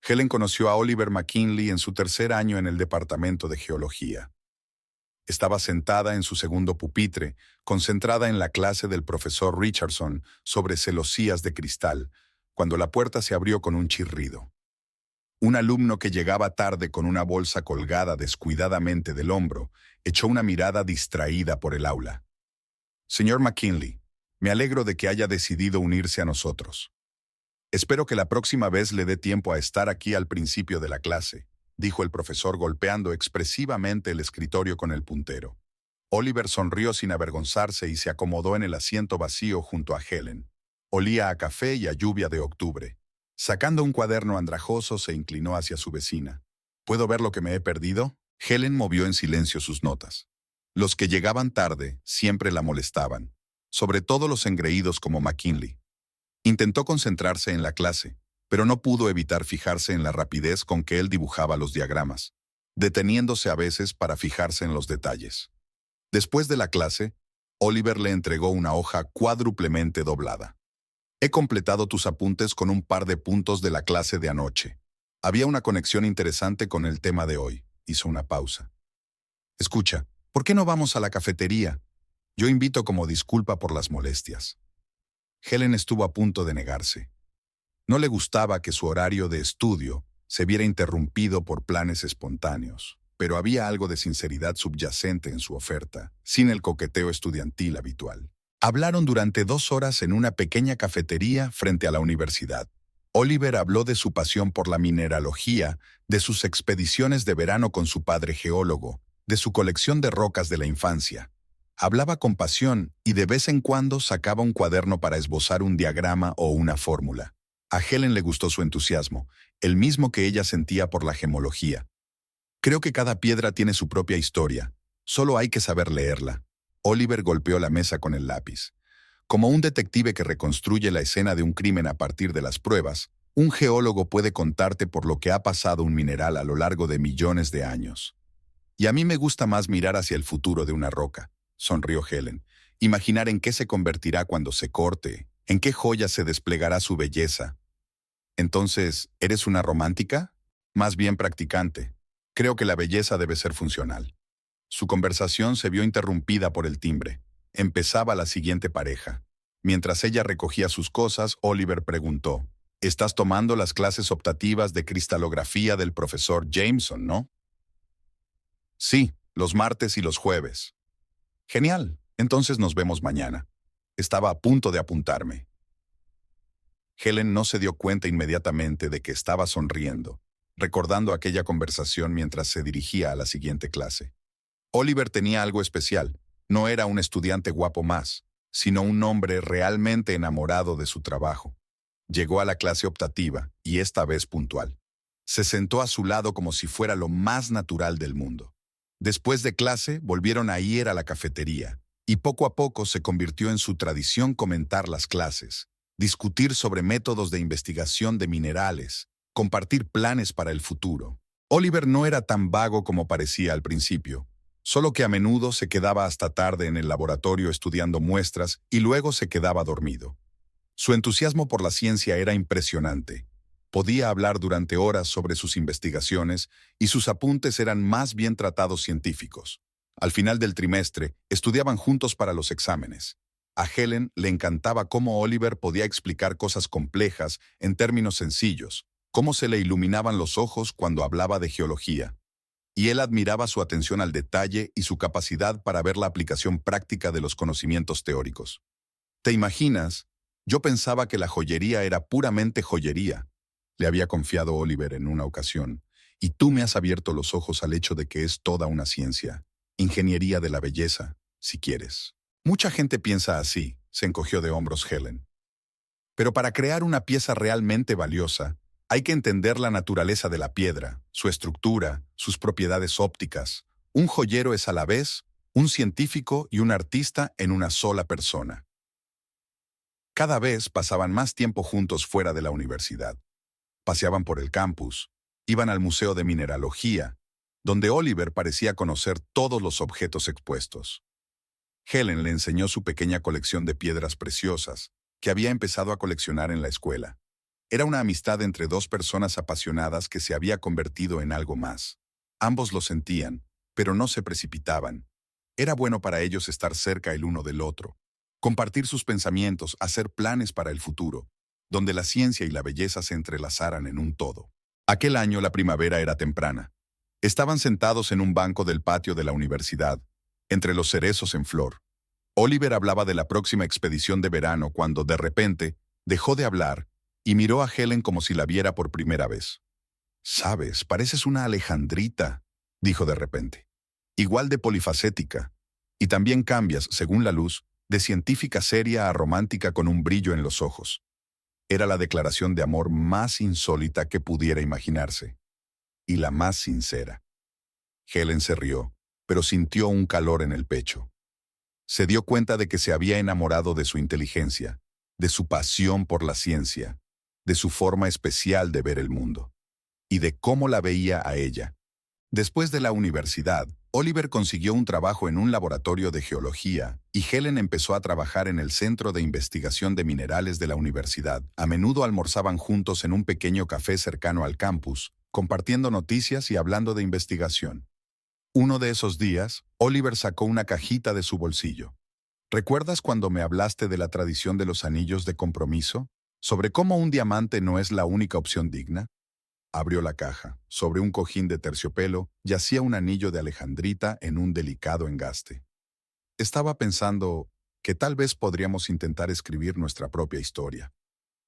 Helen conoció a Oliver McKinley en su tercer año en el departamento de geología. Estaba sentada en su segundo pupitre, concentrada en la clase del profesor Richardson sobre celosías de cristal, cuando la puerta se abrió con un chirrido. Un alumno que llegaba tarde con una bolsa colgada descuidadamente del hombro echó una mirada distraída por el aula. «Señor McKinley, me alegro de que haya decidido unirse a nosotros. Espero que la próxima vez le dé tiempo a estar aquí al principio de la clase», dijo el profesor golpeando expresivamente el escritorio con el puntero. Oliver sonrió sin avergonzarse y se acomodó en el asiento vacío junto a Helen. Olía a café y a lluvia de octubre. Sacando un cuaderno andrajoso, se inclinó hacia su vecina. «¿Puedo ver lo que me he perdido?» Helen movió en silencio sus notas. Los que llegaban tarde siempre la molestaban, sobre todo los engreídos como McKinley. Intentó concentrarse en la clase, pero no pudo evitar fijarse en la rapidez con que él dibujaba los diagramas, deteniéndose a veces para fijarse en los detalles. Después de la clase, Oliver le entregó una hoja cuádruplemente doblada. «He completado tus apuntes con un par de puntos de la clase de anoche. Había una conexión interesante con el tema de hoy», hizo una pausa. «Escucha, ¿por qué no vamos a la cafetería? Yo invito como disculpa por las molestias». Helen estuvo a punto de negarse. No le gustaba que su horario de estudio se viera interrumpido por planes espontáneos, pero había algo de sinceridad subyacente en su oferta, sin el coqueteo estudiantil habitual. Hablaron durante 2 horas en una pequeña cafetería frente a la universidad. Oliver habló de su pasión por la mineralogía, de sus expediciones de verano con su padre geólogo, de su colección de rocas de la infancia. Hablaba con pasión y de vez en cuando sacaba un cuaderno para esbozar un diagrama o una fórmula. A Helen le gustó su entusiasmo, el mismo que ella sentía por la gemología. «Creo que cada piedra tiene su propia historia. Solo hay que saber leerla». Oliver golpeó la mesa con el lápiz. Como un detective que reconstruye la escena de un crimen a partir de las pruebas, un geólogo puede contarte por lo que ha pasado un mineral a lo largo de millones de años. «Y a mí me gusta más mirar hacia el futuro de una roca», sonrió Helen. «Imaginar en qué se convertirá cuando se corte, en qué joya se desplegará su belleza». «Entonces, ¿eres una romántica?» «Más bien practicante. Creo que la belleza debe ser funcional». Su conversación se vio interrumpida por el timbre. Empezaba la siguiente pareja. Mientras ella recogía sus cosas, Oliver preguntó: «Estás tomando las clases optativas de cristalografía del profesor Jameson, ¿no?» «Sí, los martes y los jueves». «Genial. Entonces nos vemos mañana». Estaba a punto de apuntarme. Helen no se dio cuenta inmediatamente de que estaba sonriendo, recordando aquella conversación mientras se dirigía a la siguiente clase. Oliver tenía algo especial. No era un estudiante guapo más, sino un hombre realmente enamorado de su trabajo. Llegó a la clase optativa, y esta vez puntual. Se sentó a su lado como si fuera lo más natural del mundo. Después de clase, volvieron a ir a la cafetería, y poco a poco se convirtió en su tradición comentar las clases, discutir sobre métodos de investigación de minerales, compartir planes para el futuro. Oliver no era tan vago como parecía al principio, solo que a menudo se quedaba hasta tarde en el laboratorio estudiando muestras y luego se quedaba dormido. Su entusiasmo por la ciencia era impresionante. Podía hablar durante horas sobre sus investigaciones y sus apuntes eran más bien tratados científicos. Al final del trimestre, estudiaban juntos para los exámenes. A Helen le encantaba cómo Oliver podía explicar cosas complejas en términos sencillos, cómo se le iluminaban los ojos cuando hablaba de geología. Y él admiraba su atención al detalle y su capacidad para ver la aplicación práctica de los conocimientos teóricos. «¿Te imaginas? Yo pensaba que la joyería era puramente joyería», le había confiado Oliver en una ocasión, «y tú me has abierto los ojos al hecho de que es toda una ciencia, ingeniería de la belleza, si quieres». «Mucha gente piensa así», se encogió de hombros Helen. «Pero para crear una pieza realmente valiosa, hay que entender la naturaleza de la piedra, su estructura, sus propiedades ópticas. Un joyero es a la vez un científico y un artista en una sola persona». Cada vez pasaban más tiempo juntos fuera de la universidad. Paseaban por el campus, iban al Museo de Mineralogía, donde Oliver parecía conocer todos los objetos expuestos. Helen le enseñó su pequeña colección de piedras preciosas, que había empezado a coleccionar en la escuela. Era una amistad entre dos personas apasionadas que se había convertido en algo más. Ambos lo sentían, pero no se precipitaban. Era bueno para ellos estar cerca el uno del otro, compartir sus pensamientos, hacer planes para el futuro, donde la ciencia y la belleza se entrelazaran en un todo. Aquel año la primavera era temprana. Estaban sentados en un banco del patio de la universidad, entre los cerezos en flor. Oliver hablaba de la próxima expedición de verano cuando, de repente, dejó de hablar y miró a Helen como si la viera por primera vez. «Sabes, pareces una Alejandrita», dijo de repente. «Igual de polifacética. Y también cambias, según la luz, de científica seria a romántica con un brillo en los ojos». Era la declaración de amor más insólita que pudiera imaginarse. Y la más sincera. Helen se rió, pero sintió un calor en el pecho. Se dio cuenta de que se había enamorado de su inteligencia, de su pasión por la ciencia, de su forma especial de ver el mundo, y de cómo la veía a ella. Después de la universidad, Oliver consiguió un trabajo en un laboratorio de geología y Helen empezó a trabajar en el Centro de Investigación de Minerales de la universidad. A menudo almorzaban juntos en un pequeño café cercano al campus, compartiendo noticias y hablando de investigación. Uno de esos días, Oliver sacó una cajita de su bolsillo. ¿Recuerdas cuando me hablaste de la tradición de los anillos de compromiso? ¿Sobre cómo un diamante no es la única opción digna? Abrió la caja. Sobre un cojín de terciopelo yacía un anillo de alejandrita en un delicado engaste. Estaba pensando que tal vez podríamos intentar escribir nuestra propia historia.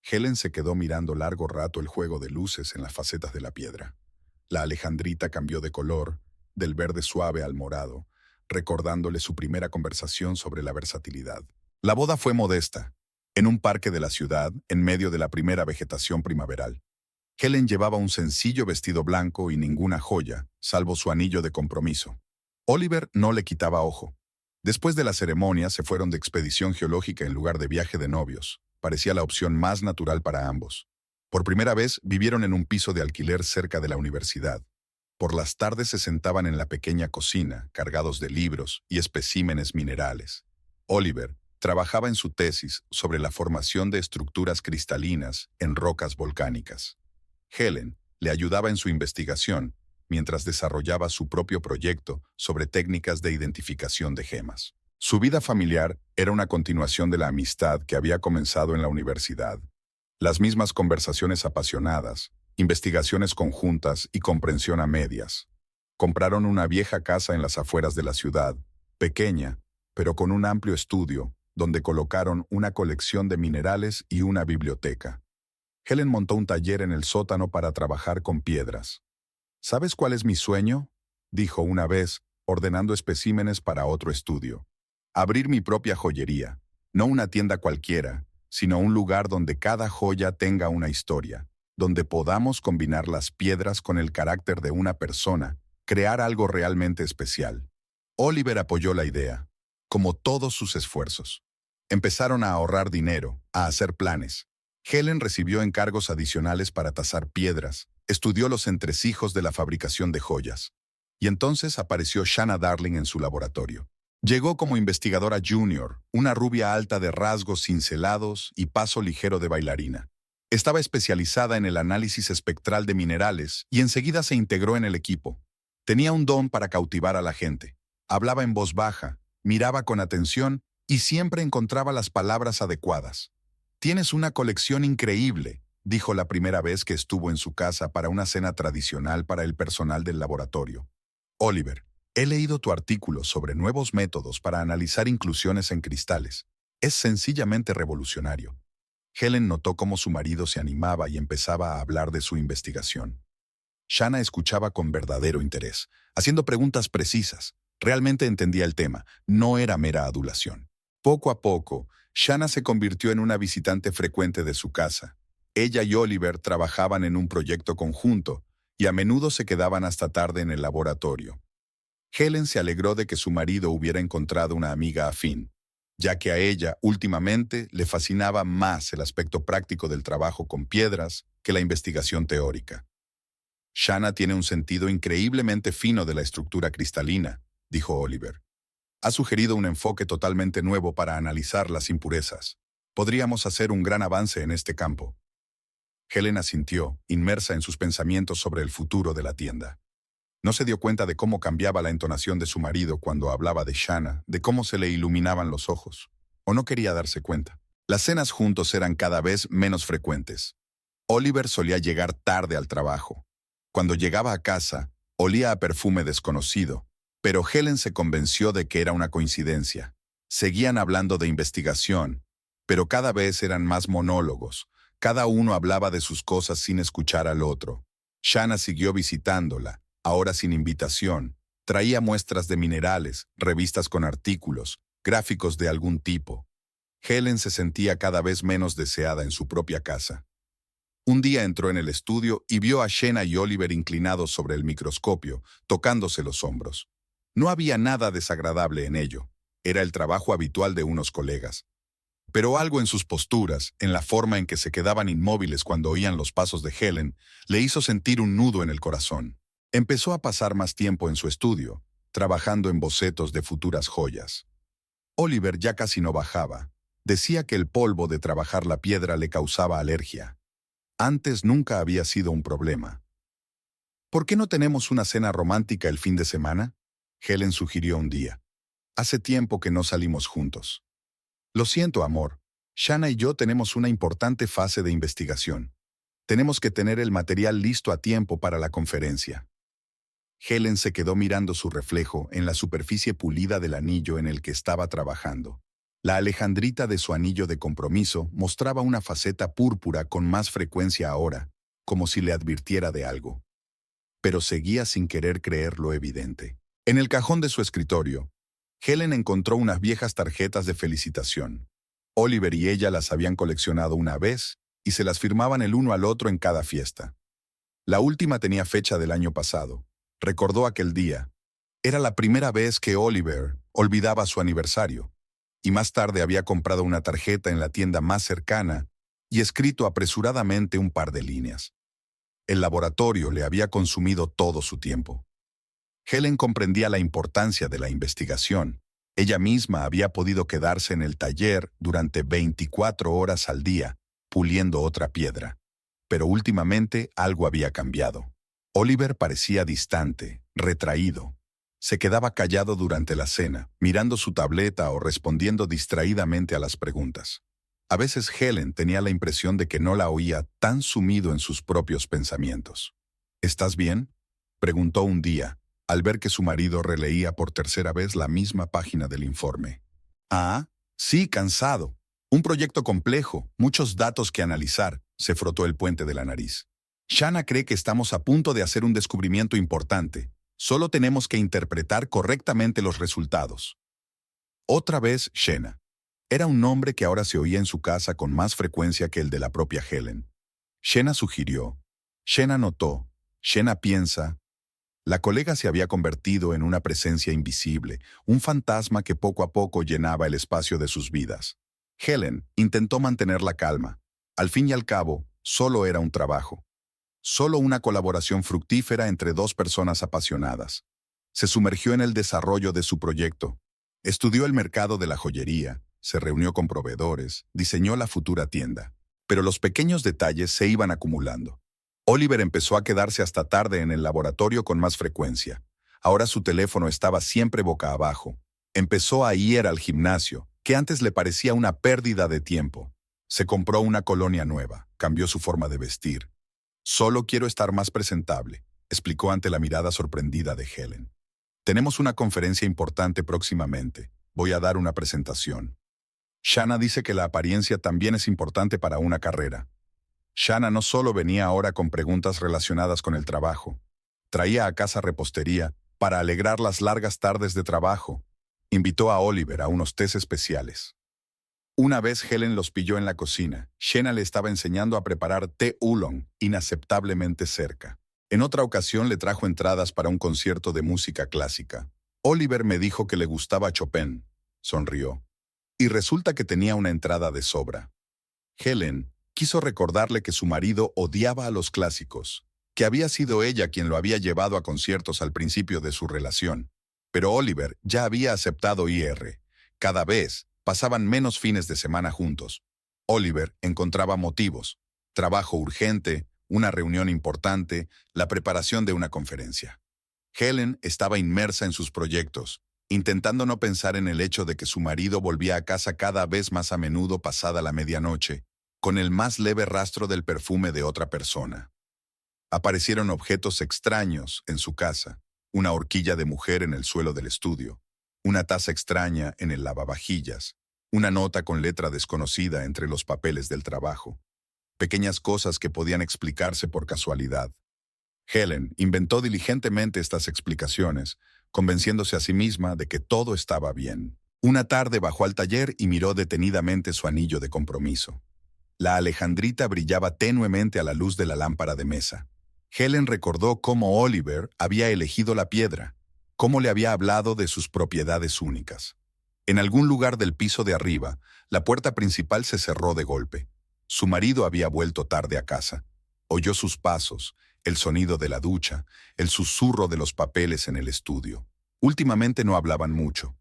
Helen se quedó mirando largo rato el juego de luces en las facetas de la piedra. La alejandrita cambió de color, del verde suave al morado, recordándole su primera conversación sobre la versatilidad. La boda fue modesta, en un parque de la ciudad, en medio de la primera vegetación primaveral. Helen llevaba un sencillo vestido blanco y ninguna joya, salvo su anillo de compromiso. Oliver no le quitaba ojo. Después de la ceremonia se fueron de expedición geológica en lugar de viaje de novios. Parecía la opción más natural para ambos. Por primera vez vivieron en un piso de alquiler cerca de la universidad. Por las tardes se sentaban en la pequeña cocina, cargados de libros y especímenes minerales. Oliver trabajaba en su tesis sobre la formación de estructuras cristalinas en rocas volcánicas. Helen le ayudaba en su investigación mientras desarrollaba su propio proyecto sobre técnicas de identificación de gemas. Su vida familiar era una continuación de la amistad que había comenzado en la universidad. Las mismas conversaciones apasionadas, investigaciones conjuntas y comprensión a medias. Compraron una vieja casa en las afueras de la ciudad, pequeña, pero con un amplio estudio, donde colocaron una colección de minerales y una biblioteca. Helen montó un taller en el sótano para trabajar con piedras. ¿Sabes cuál es mi sueño?, dijo una vez, ordenando especímenes para otro estudio. Abrir mi propia joyería, no una tienda cualquiera, sino un lugar donde cada joya tenga una historia, donde podamos combinar las piedras con el carácter de una persona, crear algo realmente especial. Oliver apoyó la idea, como todos sus esfuerzos. Empezaron a ahorrar dinero, a hacer planes. Helen recibió encargos adicionales para tasar piedras, estudió los entresijos de la fabricación de joyas. Y entonces apareció Shanna Darling en su laboratorio. Llegó como investigadora junior, una rubia alta de rasgos cincelados y paso ligero de bailarina. Estaba especializada en el análisis espectral de minerales y enseguida se integró en el equipo. Tenía un don para cautivar a la gente. Hablaba en voz baja, miraba con atención y siempre encontraba las palabras adecuadas. «Tienes una colección increíble», dijo la primera vez que estuvo en su casa para una cena tradicional para el personal del laboratorio. «Oliver, he leído tu artículo sobre nuevos métodos para analizar inclusiones en cristales. Es sencillamente revolucionario». Helen notó cómo su marido se animaba y empezaba a hablar de su investigación. Shanna escuchaba con verdadero interés, haciendo preguntas precisas. Realmente entendía el tema, no era mera adulación. Poco a poco, Shanna se convirtió en una visitante frecuente de su casa. Ella y Oliver trabajaban en un proyecto conjunto y a menudo se quedaban hasta tarde en el laboratorio. Helen se alegró de que su marido hubiera encontrado una amiga afín, ya que a ella, últimamente, le fascinaba más el aspecto práctico del trabajo con piedras que la investigación teórica. «Shanna tiene un sentido increíblemente fino de la estructura cristalina», dijo Oliver. «Ha sugerido un enfoque totalmente nuevo para analizar las impurezas. Podríamos hacer un gran avance en este campo». Helen asintió, inmersa en sus pensamientos sobre el futuro de la tienda. No se dio cuenta de cómo cambiaba la entonación de su marido cuando hablaba de Shanna, de cómo se le iluminaban los ojos. O no quería darse cuenta. Las cenas juntos eran cada vez menos frecuentes. Oliver solía llegar tarde al trabajo. Cuando llegaba a casa, olía a perfume desconocido, pero Helen se convenció de que era una coincidencia. Seguían hablando de investigación, pero cada vez eran más monólogos. Cada uno hablaba de sus cosas sin escuchar al otro. Shanna siguió visitándola, ahora sin invitación. Traía muestras de minerales, revistas con artículos, gráficos de algún tipo. Helen se sentía cada vez menos deseada en su propia casa. Un día entró en el estudio y vio a Shanna y Oliver inclinados sobre el microscopio, tocándose los hombros. No había nada desagradable en ello. Era el trabajo habitual de unos colegas. Pero algo en sus posturas, en la forma en que se quedaban inmóviles cuando oían los pasos de Helen, le hizo sentir un nudo en el corazón. Empezó a pasar más tiempo en su estudio, trabajando en bocetos de futuras joyas. Oliver ya casi no bajaba. Decía que el polvo de trabajar la piedra le causaba alergia. Antes nunca había sido un problema. ¿Por qué no tenemos una cena romántica el fin de semana? Helen sugirió un día. Hace tiempo que no salimos juntos. Lo siento, amor. Shanna y yo tenemos una importante fase de investigación. Tenemos que tener el material listo a tiempo para la conferencia. Helen se quedó mirando su reflejo en la superficie pulida del anillo en el que estaba trabajando. La alejandrita de su anillo de compromiso mostraba una faceta púrpura con más frecuencia ahora, como si le advirtiera de algo. Pero seguía sin querer creer lo evidente. En el cajón de su escritorio, Helen encontró unas viejas tarjetas de felicitación. Oliver y ella las habían coleccionado una vez y se las firmaban el uno al otro en cada fiesta. La última tenía fecha del año pasado. Recordó aquel día. Era la primera vez que Oliver olvidaba su aniversario, y más tarde había comprado una tarjeta en la tienda más cercana y escrito apresuradamente un par de líneas. El laboratorio le había consumido todo su tiempo. Helen comprendía la importancia de la investigación. Ella misma había podido quedarse en el taller durante 24 horas al día, puliendo otra piedra. Pero últimamente algo había cambiado. Oliver parecía distante, retraído. Se quedaba callado durante la cena, mirando su tableta o respondiendo distraídamente a las preguntas. A veces Helen tenía la impresión de que no la oía, tan sumido en sus propios pensamientos. ¿Estás bien?, preguntó un día, al ver que su marido releía por tercera vez la misma página del informe. Ah, sí, cansado. Un proyecto complejo, muchos datos que analizar, se frotó el puente de la nariz. Shanna cree que estamos a punto de hacer un descubrimiento importante. Solo tenemos que interpretar correctamente los resultados. Otra vez Shanna. Era un nombre que ahora se oía en su casa con más frecuencia que el de la propia Helen. Shanna sugirió. Shanna notó. Shanna piensa. La colega se había convertido en una presencia invisible, un fantasma que poco a poco llenaba el espacio de sus vidas. Helen intentó mantener la calma. Al fin y al cabo, solo era un trabajo. Solo una colaboración fructífera entre dos personas apasionadas. Se sumergió en el desarrollo de su proyecto. Estudió el mercado de la joyería, se reunió con proveedores, diseñó la futura tienda. Pero los pequeños detalles se iban acumulando. Oliver empezó a quedarse hasta tarde en el laboratorio con más frecuencia. Ahora su teléfono estaba siempre boca abajo. Empezó a ir al gimnasio, que antes le parecía una pérdida de tiempo. Se compró una colonia nueva, cambió su forma de vestir. Solo quiero estar más presentable, explicó ante la mirada sorprendida de Helen. Tenemos una conferencia importante próximamente. Voy a dar una presentación. Shanna dice que la apariencia también es importante para una carrera. Shanna no solo venía ahora con preguntas relacionadas con el trabajo. Traía a casa repostería para alegrar las largas tardes de trabajo. Invitó a Oliver a unos tés especiales. Una vez Helen los pilló en la cocina. Shanna le estaba enseñando a preparar té oolong, inaceptablemente cerca. En otra ocasión le trajo entradas para un concierto de música clásica. Oliver me dijo que le gustaba Chopin. Sonrió. Y resulta que tenía una entrada de sobra. Helen quiso recordarle que su marido odiaba a los clásicos, que había sido ella quien lo había llevado a conciertos al principio de su relación. Pero Oliver ya había aceptado ir. Cada vez pasaban menos fines de semana juntos. Oliver encontraba motivos. trabajo urgente, una reunión importante, la preparación de una conferencia. Helen estaba inmersa en sus proyectos, intentando no pensar en el hecho de que su marido volvía a casa cada vez más a menudo pasada la medianoche, con el más leve rastro del perfume de otra persona. Aparecieron objetos extraños en su casa, una horquilla de mujer en el suelo del estudio, una taza extraña en el lavavajillas, una nota con letra desconocida entre los papeles del trabajo. Pequeñas cosas que podían explicarse por casualidad. Helen inventó diligentemente estas explicaciones, convenciéndose a sí misma de que todo estaba bien. Una tarde bajó al taller y miró detenidamente su anillo de compromiso. La alejandrita brillaba tenuemente a la luz de la lámpara de mesa. Helen recordó cómo Oliver había elegido la piedra, cómo le había hablado de sus propiedades únicas. En algún lugar del piso de arriba, la puerta principal se cerró de golpe. Su marido había vuelto tarde a casa. Oyó sus pasos, el sonido de la ducha, el susurro de los papeles en el estudio. Últimamente no hablaban mucho.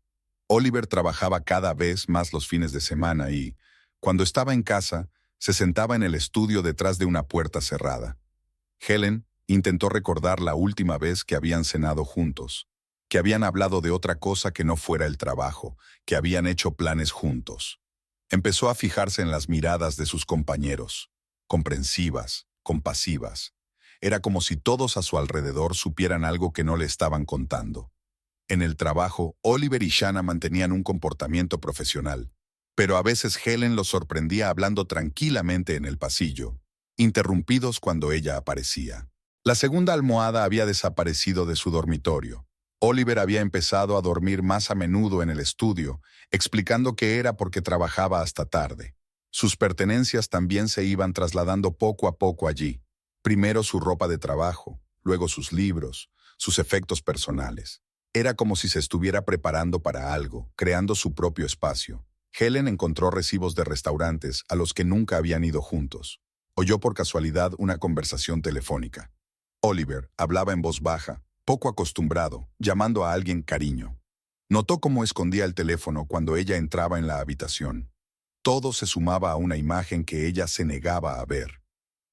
Oliver trabajaba cada vez más los fines de semana y, cuando estaba en casa, se sentaba en el estudio detrás de una puerta cerrada. Helen intentó recordar la última vez que habían cenado juntos, que habían hablado de otra cosa que no fuera el trabajo, que habían hecho planes juntos. Empezó a fijarse en las miradas de sus compañeros, comprensivas, compasivas. Era como si todos a su alrededor supieran algo que no le estaban contando. En el trabajo, Oliver y Shanna mantenían un comportamiento profesional, pero a veces Helen los sorprendía hablando tranquilamente en el pasillo, interrumpidos cuando ella aparecía. La segunda almohada había desaparecido de su dormitorio. Oliver había empezado a dormir más a menudo en el estudio, explicando que era porque trabajaba hasta tarde. Sus pertenencias también se iban trasladando poco a poco allí. Primero su ropa de trabajo, luego sus libros, sus efectos personales. Era como si se estuviera preparando para algo, creando su propio espacio. Helen encontró recibos de restaurantes a los que nunca habían ido juntos. Oyó por casualidad una conversación telefónica. Oliver hablaba en voz baja, poco acostumbrado, llamando a alguien cariño. Notó cómo escondía el teléfono cuando ella entraba en la habitación. Todo se sumaba a una imagen que ella se negaba a ver,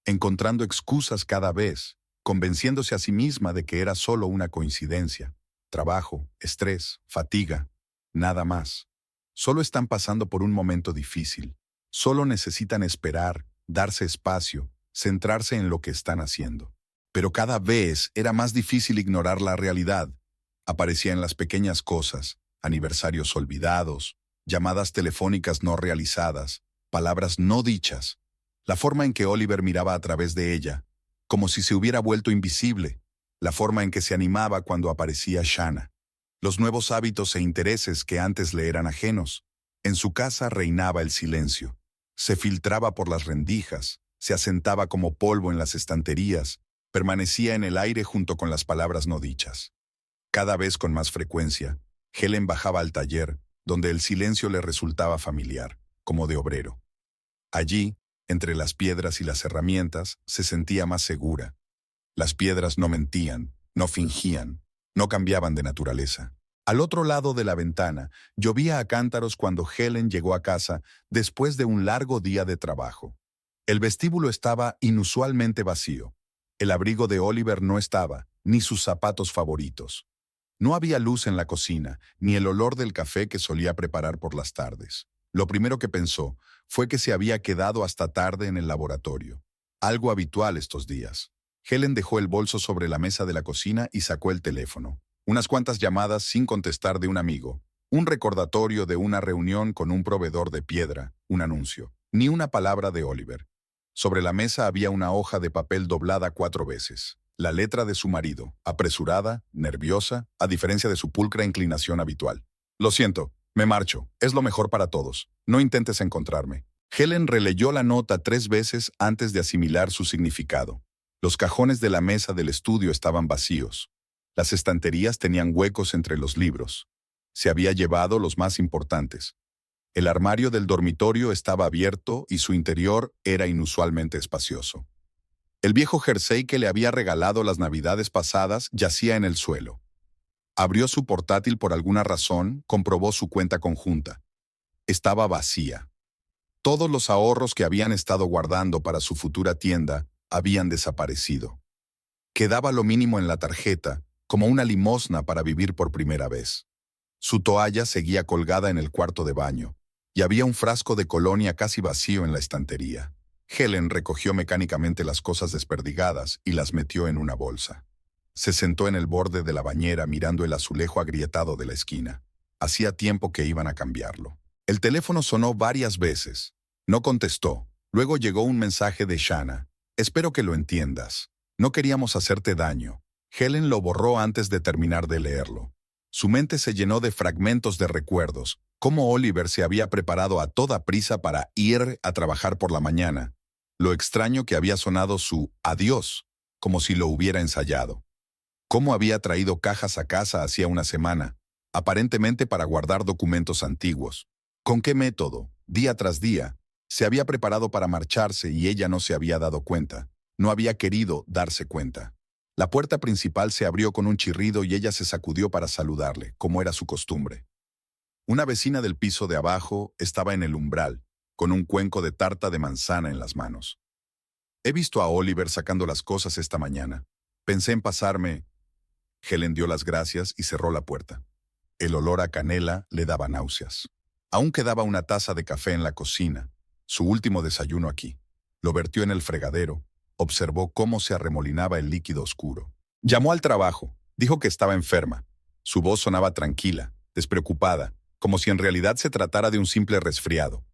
encontrando excusas cada vez, convenciéndose a sí misma de que era solo una coincidencia. Trabajo, estrés, fatiga, nada más. Solo están pasando por un momento difícil. Solo necesitan esperar, darse espacio, centrarse en lo que están haciendo. Pero cada vez era más difícil ignorar la realidad. Aparecía en las pequeñas cosas, aniversarios olvidados, llamadas telefónicas no realizadas, palabras no dichas, la forma en que Oliver miraba a través de ella, como si se hubiera vuelto invisible, la forma en que se animaba cuando aparecía Shanna, los nuevos hábitos e intereses que antes le eran ajenos. En su casa reinaba el silencio. Se filtraba por las rendijas, se asentaba como polvo en las estanterías, permanecía en el aire junto con las palabras no dichas. Cada vez con más frecuencia, Helen bajaba al taller, donde el silencio le resultaba familiar, como de obrero. Allí, entre las piedras y las herramientas, se sentía más segura. Las piedras no mentían, no fingían, no cambiaban de naturaleza. Al otro lado de la ventana, llovía a cántaros cuando Helen llegó a casa después de un largo día de trabajo. El vestíbulo estaba inusualmente vacío. El abrigo de Oliver no estaba, ni sus zapatos favoritos. No había luz en la cocina, ni el olor del café que solía preparar por las tardes. Lo primero que pensó fue que se había quedado hasta tarde en el laboratorio. Algo habitual estos días. Helen dejó el bolso sobre la mesa de la cocina y sacó el teléfono. Unas cuantas llamadas sin contestar de un amigo. Un recordatorio de una reunión con un proveedor de piedra, un anuncio. Ni una palabra de Oliver. Sobre la mesa había una hoja de papel doblada 4 veces. La letra de su marido, apresurada, nerviosa, a diferencia de su pulcra inclinación habitual. Lo siento, me marcho. Es lo mejor para todos. No intentes encontrarme. Helen releyó la nota 3 veces antes de asimilar su significado. Los cajones de la mesa del estudio estaban vacíos. Las estanterías tenían huecos entre los libros. Se había llevado los más importantes. El armario del dormitorio estaba abierto y su interior era inusualmente espacioso. El viejo jersey que le había regalado las navidades pasadas yacía en el suelo. Abrió su portátil por alguna razón, comprobó su cuenta conjunta. Estaba vacía. Todos los ahorros que habían estado guardando para su futura tienda habían desaparecido. Quedaba lo mínimo en la tarjeta, como una limosna para vivir por primera vez. Su toalla seguía colgada en el cuarto de baño, y había un frasco de colonia casi vacío en la estantería. Helen recogió mecánicamente las cosas desperdigadas y las metió en una bolsa. Se sentó en el borde de la bañera mirando el azulejo agrietado de la esquina. Hacía tiempo que iban a cambiarlo. El teléfono sonó varias veces. No contestó. Luego llegó un mensaje de Shanna. Espero que lo entiendas. No queríamos hacerte daño. Helen lo borró antes de terminar de leerlo. Su mente se llenó de fragmentos de recuerdos, cómo Oliver se había preparado a toda prisa para ir a trabajar por la mañana. Lo extraño que había sonado su adiós, como si lo hubiera ensayado. Cómo había traído cajas a casa hacía una semana, aparentemente para guardar documentos antiguos. ¿Con qué método, día tras día, se había preparado para marcharse y ella no se había dado cuenta? No había querido darse cuenta. La puerta principal se abrió con un chirrido y ella se sacudió para saludarle, como era su costumbre. Una vecina del piso de abajo estaba en el umbral, con un cuenco de tarta de manzana en las manos. He visto a Oliver sacando las cosas esta mañana. Pensé en pasarme. Helen dio las gracias y cerró la puerta. El olor a canela le daba náuseas. Aún quedaba una taza de café en la cocina, su último desayuno aquí. Lo vertió en el fregadero. Observó cómo se arremolinaba el líquido oscuro. Llamó al trabajo. Dijo que estaba enferma. Su voz sonaba tranquila, despreocupada, como si en realidad se tratara de un simple resfriado.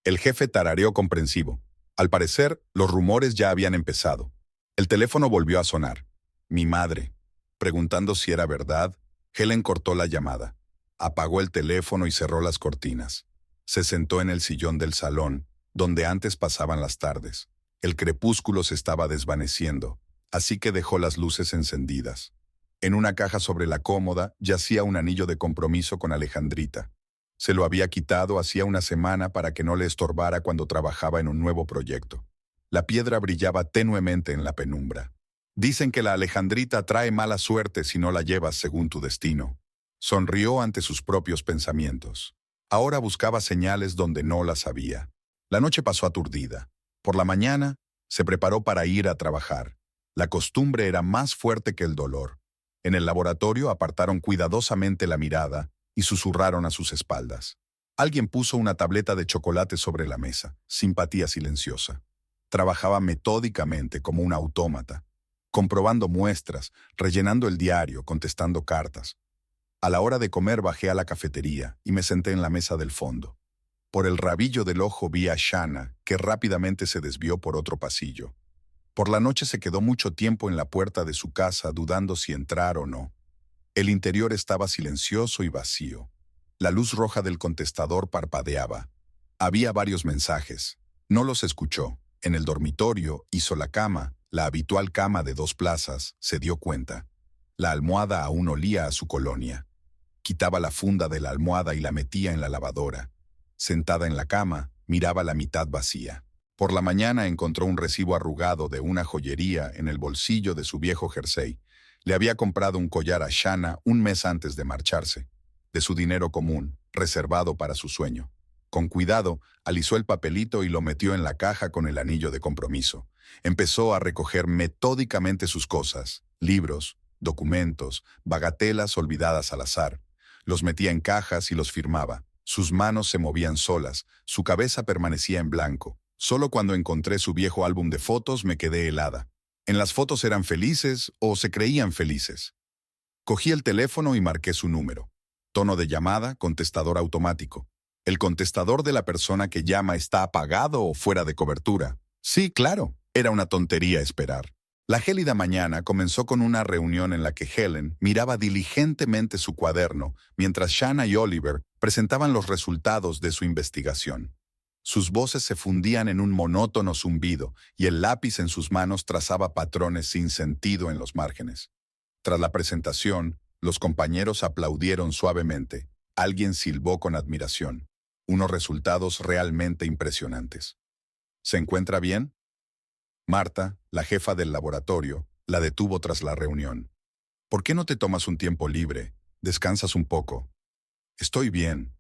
El jefe tarareó comprensivo. Al parecer, los rumores ya habían empezado. El teléfono volvió a sonar. Mi madre. Preguntando si era verdad, Helen cortó la llamada. Apagó el teléfono y cerró las cortinas. Se sentó en el sillón del salón, donde antes pasaban las tardes. El crepúsculo se estaba desvaneciendo, así que dejó las luces encendidas. En una caja sobre la cómoda yacía un anillo de compromiso con Alejandrita. Se lo había quitado hacía una semana para que no le estorbara cuando trabajaba en un nuevo proyecto. La piedra brillaba tenuemente en la penumbra. Dicen que la Alejandrita trae mala suerte si no la llevas según tu destino. Sonrió ante sus propios pensamientos. Ahora buscaba señales donde no las había. La noche pasó aturdida. Por la mañana, se preparó para ir a trabajar. La costumbre era más fuerte que el dolor. En el laboratorio apartaron cuidadosamente la mirada y susurraron a sus espaldas. Alguien puso una tableta de chocolate sobre la mesa, simpatía silenciosa. Trabajaba metódicamente como un autómata, comprobando muestras, rellenando el diario, contestando cartas. A la hora de comer bajé a la cafetería y me senté en la mesa del fondo. Por el rabillo del ojo vi a Shanna, que rápidamente se desvió por otro pasillo. Por la noche se quedó mucho tiempo en la puerta de su casa dudando si entrar o no. El interior estaba silencioso y vacío. La luz roja del contestador parpadeaba. Había varios mensajes. No los escuchó. En el dormitorio hizo la cama, la habitual cama de 2 plazas, se dio cuenta. La almohada aún olía a su colonia. Quitaba la funda de la almohada y la metía en la lavadora. Sentada en la cama, miraba la mitad vacía. Por la mañana encontró un recibo arrugado de una joyería en el bolsillo de su viejo jersey. Le había comprado un collar a Shanna un mes antes de marcharse, de su dinero común, reservado para su sueño. Con cuidado, alisó el papelito y lo metió en la caja con el anillo de compromiso. Empezó a recoger metódicamente sus cosas, libros, documentos, bagatelas olvidadas al azar. Los metía en cajas y los firmaba. Sus manos se movían solas, su cabeza permanecía en blanco. Solo cuando encontré su viejo álbum de fotos me quedé helada. En las fotos eran felices o se creían felices. Cogí el teléfono y marqué su número. Tono de llamada, contestador automático. El contestador de la persona que llama está apagado o fuera de cobertura. Sí, claro, era una tontería esperar. La gélida mañana comenzó con una reunión en la que Helen miraba diligentemente su cuaderno mientras Shanna y Oliver presentaban los resultados de su investigación. Sus voces se fundían en un monótono zumbido y el lápiz en sus manos trazaba patrones sin sentido en los márgenes. Tras la presentación, los compañeros aplaudieron suavemente. Alguien silbó con admiración. Unos resultados realmente impresionantes. ¿Se encuentra bien? Marta, la jefa del laboratorio, la detuvo tras la reunión. ¿Por qué no te tomas un tiempo libre? ¿Descansas un poco? Estoy bien.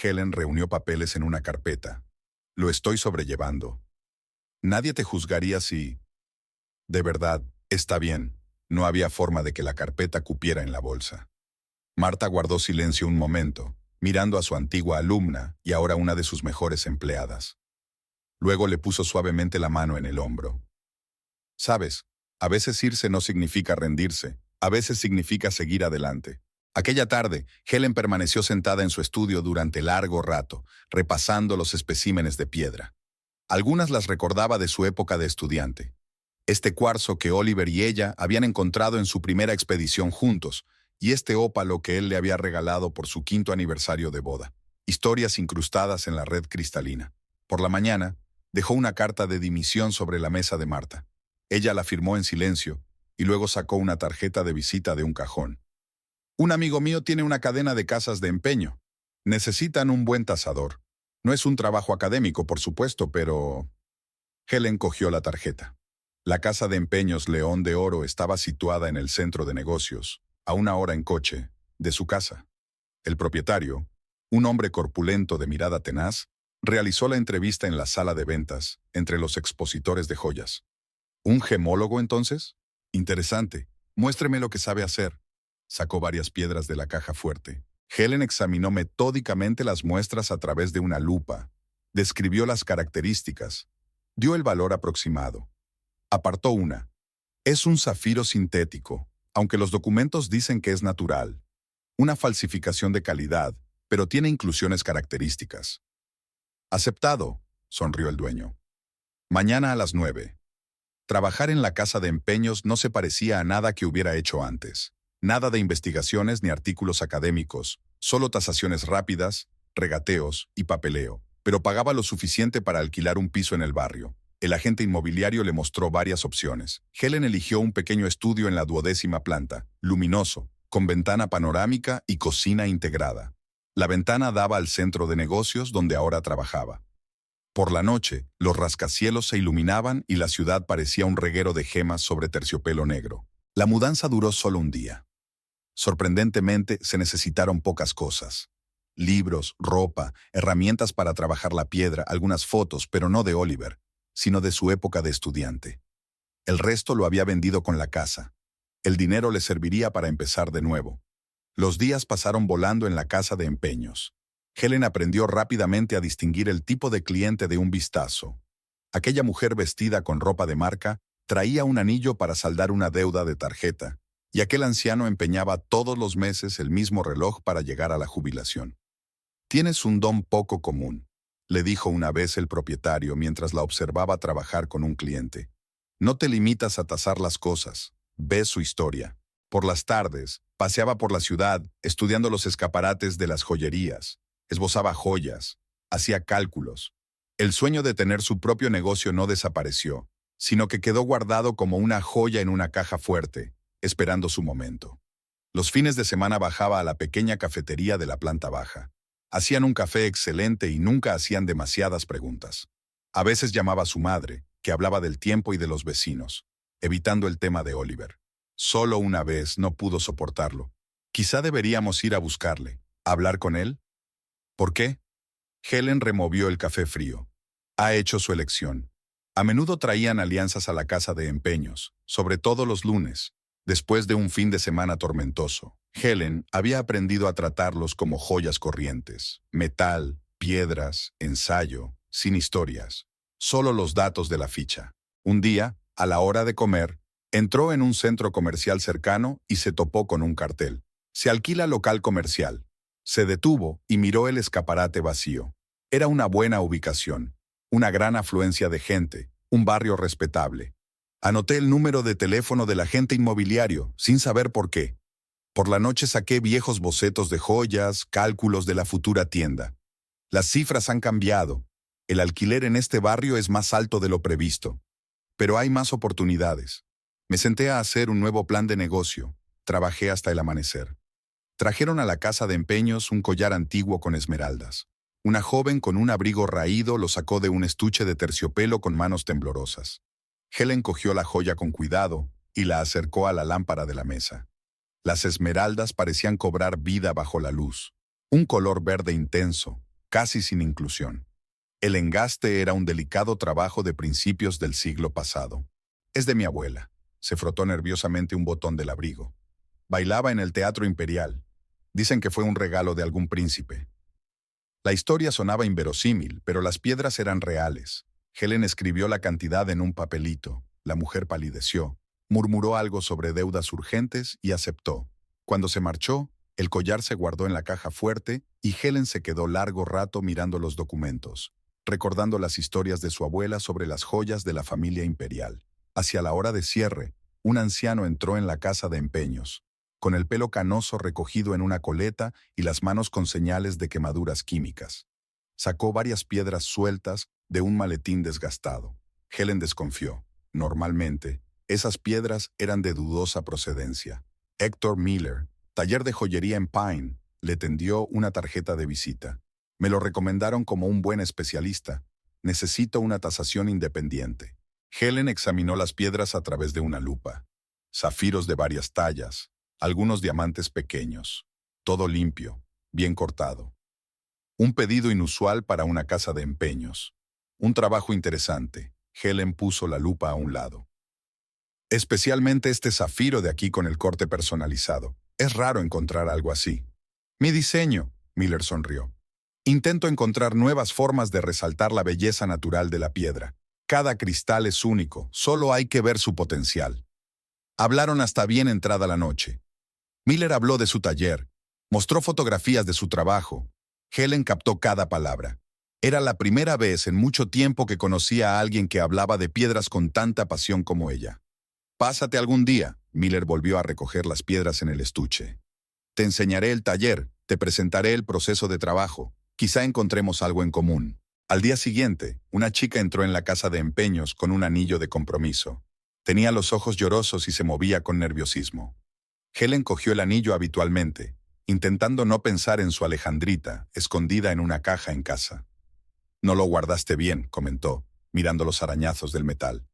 Helen reunió papeles en una carpeta. Lo estoy sobrellevando. Nadie te juzgaría si... De verdad, está bien. No había forma de que la carpeta cupiera en la bolsa. Marta guardó silencio un momento, mirando a su antigua alumna y ahora una de sus mejores empleadas. Luego le puso suavemente la mano en el hombro. Sabes, a veces irse no significa rendirse, a veces significa seguir adelante. Aquella tarde, Helen permaneció sentada en su estudio durante largo rato, repasando los especímenes de piedra. Algunas las recordaba de su época de estudiante. Este cuarzo que Oliver y ella habían encontrado en su primera expedición juntos, y este ópalo que él le había regalado por su 5º aniversario de boda. Historias incrustadas en la red cristalina. Por la mañana, dejó una carta de dimisión sobre la mesa de Marta. Ella la firmó en silencio, y luego sacó una tarjeta de visita de un cajón. Un amigo mío tiene una cadena de casas de empeño. Necesitan un buen tasador. No es un trabajo académico, por supuesto, pero... Helen cogió la tarjeta. La casa de empeños León de Oro estaba situada en el centro de negocios, a 1 hora en coche, de su casa. El propietario, un hombre corpulento de mirada tenaz, realizó la entrevista en la sala de ventas, entre los expositores de joyas. ¿Un gemólogo, entonces? Interesante. Muéstreme lo que sabe hacer. Sacó varias piedras de la caja fuerte. Helen examinó metódicamente las muestras a través de una lupa. Describió las características. Dio el valor aproximado. Apartó una. Es un zafiro sintético, aunque los documentos dicen que es natural. Una falsificación de calidad, pero tiene inclusiones características. Aceptado, sonrió el dueño. Mañana a las 9. Trabajar en la casa de empeños no se parecía a nada que hubiera hecho antes. Nada de investigaciones ni artículos académicos, solo tasaciones rápidas, regateos y papeleo, pero pagaba lo suficiente para alquilar un piso en el barrio. El agente inmobiliario le mostró varias opciones. Helen eligió un pequeño estudio en la 12ª planta, luminoso, con ventana panorámica y cocina integrada. La ventana daba al centro de negocios donde ahora trabajaba. Por la noche, los rascacielos se iluminaban y la ciudad parecía un reguero de gemas sobre terciopelo negro. La mudanza duró solo un día. Sorprendentemente, se necesitaron pocas cosas. Libros, ropa, herramientas para trabajar la piedra, algunas fotos, pero no de Oliver, sino de su época de estudiante. El resto lo había vendido con la casa. El dinero le serviría para empezar de nuevo. Los días pasaron volando en la casa de empeños. Helen aprendió rápidamente a distinguir el tipo de cliente de un vistazo. Aquella mujer vestida con ropa de marca traía un anillo para saldar una deuda de tarjeta, y aquel anciano empeñaba todos los meses el mismo reloj para llegar a la jubilación. «Tienes un don poco común», le dijo una vez el propietario mientras la observaba trabajar con un cliente. «No te limitas a tasar las cosas, ves su historia». Por las tardes, paseaba por la ciudad, estudiando los escaparates de las joyerías. Esbozaba joyas, hacía cálculos. El sueño de tener su propio negocio no desapareció, sino que quedó guardado como una joya en una caja fuerte, esperando su momento. Los fines de semana bajaba a la pequeña cafetería de la planta baja. Hacían un café excelente y nunca hacían demasiadas preguntas. A veces llamaba a su madre, que hablaba del tiempo y de los vecinos, evitando el tema de Oliver. Solo una vez no pudo soportarlo. Quizá deberíamos ir a buscarle, a hablar con él. ¿Por qué? Helen removió el café frío. Ha hecho su elección. A menudo traían alianzas a la casa de empeños, sobre todo los lunes, después de un fin de semana tormentoso. Helen había aprendido a tratarlos como joyas corrientes, metal, piedras, ensayo, sin historias, solo los datos de la ficha. Un día, a la hora de comer, entró en un centro comercial cercano y se topó con un cartel. Se alquila local comercial. Se detuvo y miró el escaparate vacío. Era una buena ubicación, una gran afluencia de gente, un barrio respetable. Anoté el número de teléfono del agente inmobiliario, sin saber por qué. Por la noche saqué viejos bocetos de joyas, cálculos de la futura tienda. Las cifras han cambiado. El alquiler en este barrio es más alto de lo previsto. Pero hay más oportunidades. Me senté a hacer un nuevo plan de negocio. Trabajé hasta el amanecer. Trajeron a la casa de empeños un collar antiguo con esmeraldas. Una joven con un abrigo raído lo sacó de un estuche de terciopelo con manos temblorosas. Helen cogió la joya con cuidado y la acercó a la lámpara de la mesa. Las esmeraldas parecían cobrar vida bajo la luz. Un color verde intenso, casi sin inclusión. El engaste era un delicado trabajo de principios del siglo pasado. Es de mi abuela. Se frotó nerviosamente un botón del abrigo. Bailaba en el Teatro Imperial. Dicen que fue un regalo de algún príncipe. La historia sonaba inverosímil, pero las piedras eran reales. Helen escribió la cantidad en un papelito. La mujer palideció, murmuró algo sobre deudas urgentes y aceptó. Cuando se marchó, el collar se guardó en la caja fuerte y Helen se quedó largo rato mirando los documentos, recordando las historias de su abuela sobre las joyas de la familia imperial. Hacia la hora de cierre, un anciano entró en la casa de empeños, con el pelo canoso recogido en una coleta y las manos con señales de quemaduras químicas. Sacó varias piedras sueltas de un maletín desgastado. Helen desconfió. Normalmente, esas piedras eran de dudosa procedencia. Hector Miller, taller de joyería en Pine, le tendió una tarjeta de visita. Me lo recomendaron como un buen especialista. Necesito una tasación independiente. Helen examinó las piedras a través de una lupa. Zafiros de varias tallas, algunos diamantes pequeños. Todo limpio, bien cortado. Un pedido inusual para una casa de empeños. Un trabajo interesante. Helen puso la lupa a un lado. Especialmente este zafiro de aquí con el corte personalizado. Es raro encontrar algo así. Mi diseño, Miller sonrió. Intento encontrar nuevas formas de resaltar la belleza natural de la piedra. Cada cristal es único, solo hay que ver su potencial. Hablaron hasta bien entrada la noche. Miller habló de su taller, mostró fotografías de su trabajo. Helen captó cada palabra. Era la primera vez en mucho tiempo que conocía a alguien que hablaba de piedras con tanta pasión como ella. Pásate algún día. Miller volvió a recoger las piedras en el estuche. Te enseñaré el taller, te presentaré el proceso de trabajo. Quizá encontremos algo en común. Al día siguiente, una chica entró en la casa de empeños con un anillo de compromiso. Tenía los ojos llorosos y se movía con nerviosismo. Helen cogió el anillo habitualmente, intentando no pensar en su Alejandrita, escondida en una caja en casa. No lo guardaste bien, comentó, mirando los arañazos del metal.